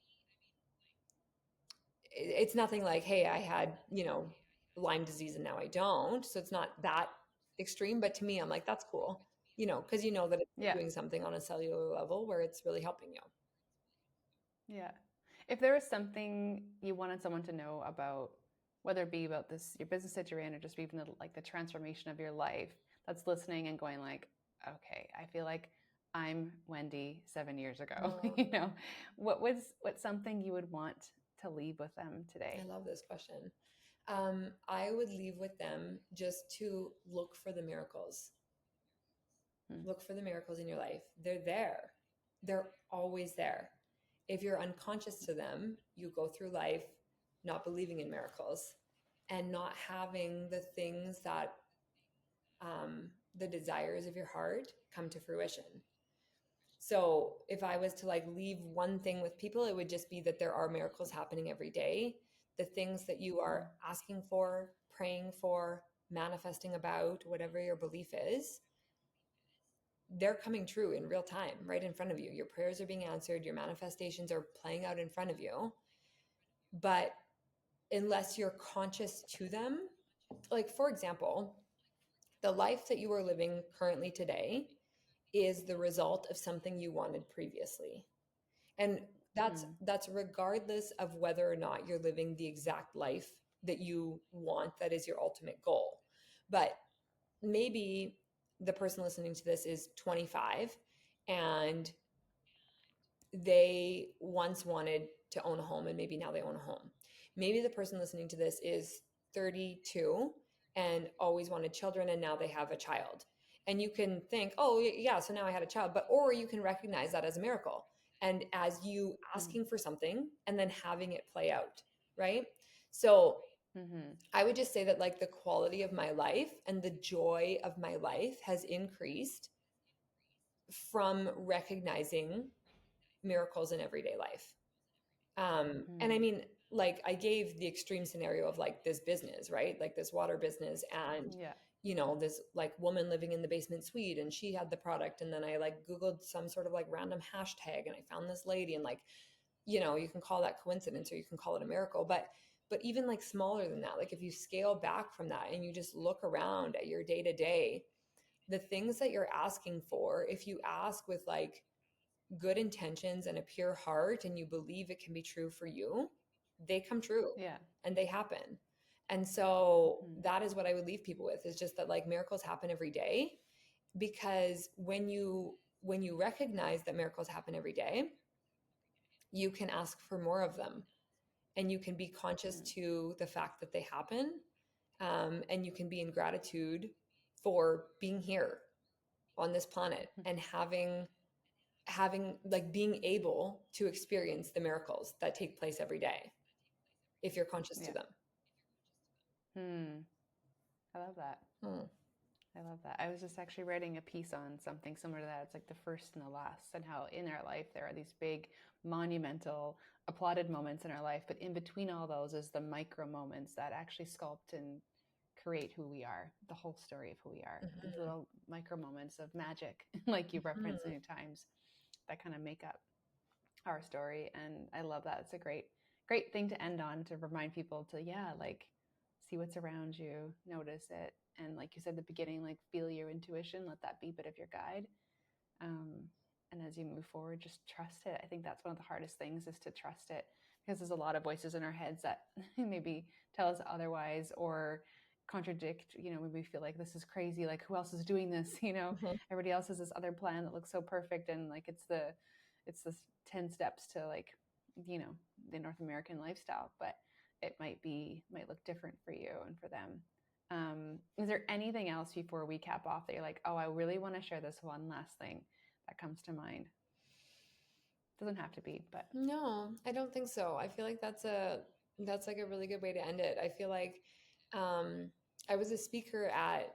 it's nothing like, hey, I had, Lyme disease and now I don't. So it's not that extreme. But to me, I'm like, that's cool, because you know that it's Yeah. doing something on a cellular level where it's really helping you. Yeah. If there was something you wanted someone to know about, whether it be about this your business that you're in, or just even like the transformation of your life, that's listening and going like, okay, I feel like I'm Wendy 7 years ago. Mm, What's something you would want to leave with them I today? love this question. I would leave with them just to look for the miracles. Hmm. Look for the miracles in your life. They're there, they're always there. If you're unconscious to them, you go through life not believing in miracles and not having the things that the desires of your heart come to fruition. So if I was to like leave one thing with people, it would just be that there are miracles happening every day. The things that you are Hmm. asking for, praying for, manifesting about, whatever your belief is, they're coming true in real time, right in front of you. Your prayers are being answered, your manifestations are playing out in front of you. But unless you're conscious to them, like for example, the life that you are living currently today is the result of something you wanted previously. And Hmm. that's regardless of whether or not you're living the exact life that you want, that is your ultimate goal. But maybe the person listening to this is 25 and they once wanted to own a home and maybe now they own a home. Maybe the person listening to this is 32 and always wanted children and now they have a child. And you can think, oh, yeah, so now I had a child. But, or you can recognize that as a miracle and as you Hmm. asking for something and then having it play out, right? So Hmm. I would just say that like the quality of my life and the joy of my life has increased from recognizing miracles in everyday life. And I Hmm. mean, like I gave the extreme scenario of like this business, right? Like this water business and Yeah. this like woman living in the basement suite and she had the product and then I like Googled some sort of like random hashtag and I found this lady and like, you can call that coincidence or you can call it a miracle, but even like smaller than that, like if you scale back from that and you just look around at your day to day, the things that you're asking for, if you ask with like good intentions and a pure heart and you believe it can be true for you, they come true Yeah. and they happen. And so Hmm. that is what I would leave people with is just that like miracles happen every day because when you recognize that miracles happen every day, you can ask for more of them and you can be conscious Hmm. to the fact that they happen, and you can be in gratitude for being here on this planet and having like being able to experience the miracles that take place every day if you're conscious to Yeah. them. Hmm. I love that. Hmm. I love that. I was just actually writing a piece on something similar to that. It's like the first and the last, and how in our life there are these big, monumental, applauded moments in our life, but in between all those is the micro moments that actually sculpt and create who we are, the whole story of who we are. These Mhm. little micro moments of magic, like you've referenced Mhm. many times, that kind of make up our story. And I love that. It's a great thing to end on, to remind people to, yeah, like see what's around you, notice it, and like you said at the beginning, like feel your intuition, let that be a bit of your guide. um, and as you move forward, just trust it. I think that's one of the hardest things, is to trust it, because there's a lot of voices in our heads that maybe tell us otherwise, or contradict, when we feel like this is crazy, like who else is doing this, Mhm. everybody else has this other plan that looks so perfect, and like it's this 10 steps to like, you know the North American lifestyle, but it might look different for you and for them. Is there anything else before we cap off that you're like, oh, I really want to share this one last thing that comes to mind? Doesn't have to be, but. No, I don't think so. I feel like that's like a really good way to end it. I feel like um, I was a speaker at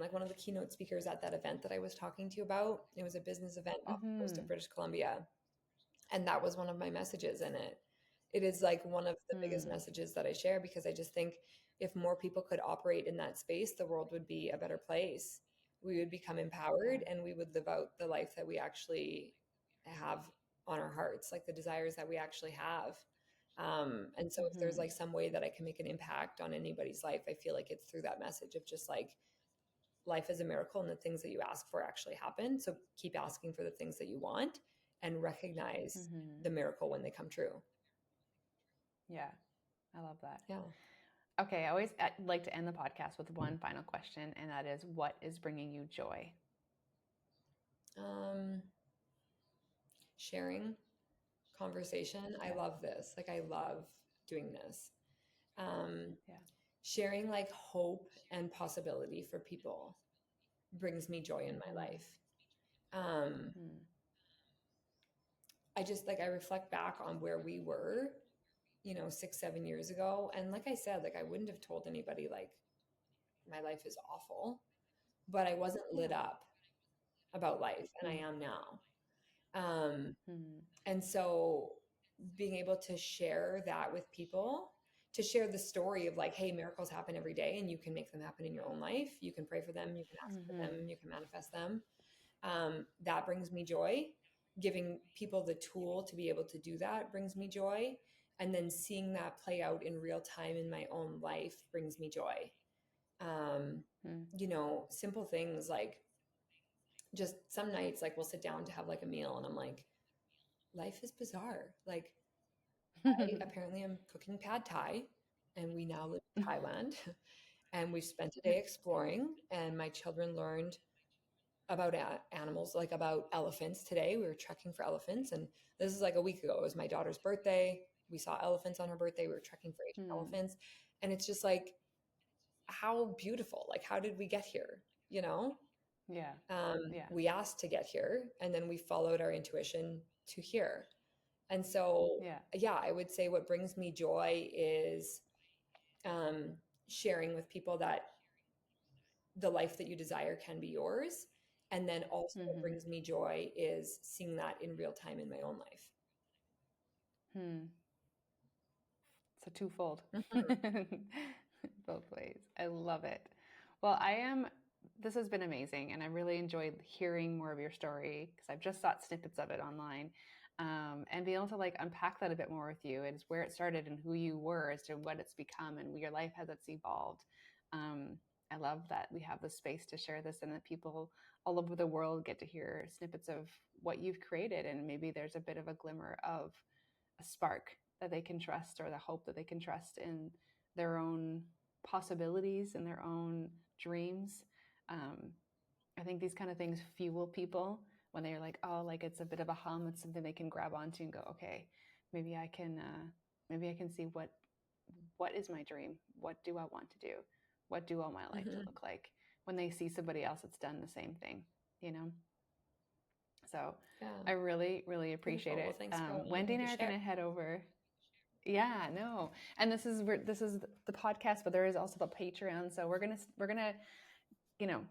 like one of the keynote speakers at that event that I was talking to you about. It was a business event off the coast of Mm-hmm. British Columbia, and that was one of my messages in it. It is like one of the biggest Hmm. messages that I share because I just think if more people could operate in that space, the world would be a better place. We would become Yeah. empowered and we would live out the life that we actually have on our hearts, like the desires that we actually have. And so if there's Mm-hmm. like some way that I can make an impact on anybody's life, I feel like it's through that message of just like life is a miracle and the things that you ask for actually happen. So keep asking for the things that you want and recognize Mm-hmm. the miracle when they come true. Yeah, I love that. Yeah. Okay, I always like to end the podcast with one final question, and that is, what is bringing you joy? sharing, conversation. I Yeah. love this. Like, I love doing this. Um, Yeah. Sharing like hope and possibility for people brings me joy in my Mm, life. Um, mm, I just like, I reflect back on where we were, 6, 7 years ago. And like I said, like, I wouldn't have told anybody like my life is awful, but I wasn't lit yeah. up about life, and I Mm, am now. Um, mm, and so being able to share that with people, to share the story of like, hey, miracles happen every day and you can make them happen in your own life. You can pray for them, you can ask for mm-hmm, them, you can manifest them. That brings me joy. Giving people the tool to be able to do that brings me joy. And then seeing that play out in real time in my own life brings me joy. Um, mm. Simple things like just some nights, like we'll sit down to have like a meal and I'm like, life is bizarre. Like, I apparently am cooking pad thai, and we now live in Thailand. And we've spent a day exploring, and my children learned about animals, like about elephants today. We were trekking for elephants, and this is like a week ago. It was my daughter's birthday. We saw elephants on her birthday. We were trekking for Asian Mm, elephants. And it's just like, how beautiful. Like, how did we get here? You know? yeah. Yeah. We asked to get here, and then we followed our intuition to here. And so, Yeah. yeah, I would say what brings me joy is um, sharing with people that the life that you desire can be yours. And then also, what Mm-hmm. brings me joy is seeing that in real time in my own life. Hmm. So twofold. Mhm. Both ways. I love it. This has been amazing. And I really enjoyed hearing more of your story because I've just sought snippets of it online. And being able to like unpack that a bit more with you and where it started and who you were as to what it's become and your life as it's evolved. Um, I love that we have the space to share this and that people all over the world get to hear snippets of what you've created. And maybe there's a bit of a glimmer of a spark that they can trust or the hope that they can trust in their own possibilities and their own dreams. Um, I think these kind of things fuel people when they're like, oh, like it's a bit of a hum. It's something they can grab onto and go, okay, maybe I can, maybe I can see what is my dream? What do I want to do? What do I want my life to Mhm. look like? When they see somebody else that's done the same thing, you know? So Yeah, I really, really appreciate beautiful. Well, it. thanks for allowing Wendy me and to I are going share. to head over. Yeah, no. And this is the podcast, but there is also the Patreon. So we're gonna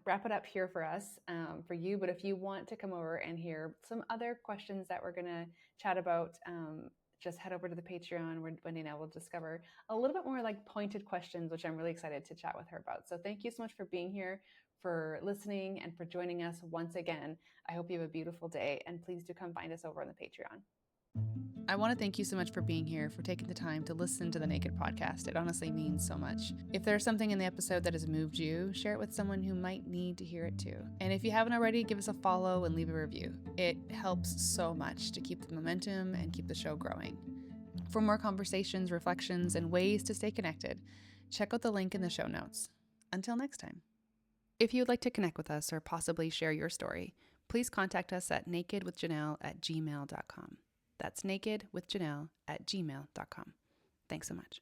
wrap it up here for us, for you. But if you want to come over and hear some other questions that we're gonna chat about, just head over to the Patreon where Wendy and I will discover a little bit more like pointed questions, which I'm really excited to chat with her about. So thank you so much for being here, for listening, and for joining us once again. I hope you have a beautiful day, and please do come find us over on the Patreon. I want to thank you so much for being here, for taking the time to listen to the Naked Podcast. It honestly means so much. If there's something in the episode that has moved you, share it with someone who might need to hear it too. And if you haven't already, give us a follow and leave a review. It helps so much to keep the momentum and keep the show growing. For more conversations, reflections, and ways to stay connected, check out the link in the show notes. Until next time. If you would like to connect with us or possibly share your story, please contact us at nakedwithjanelle@gmail.com. That's nakedwithjanelle@gmail.com. Thanks so much.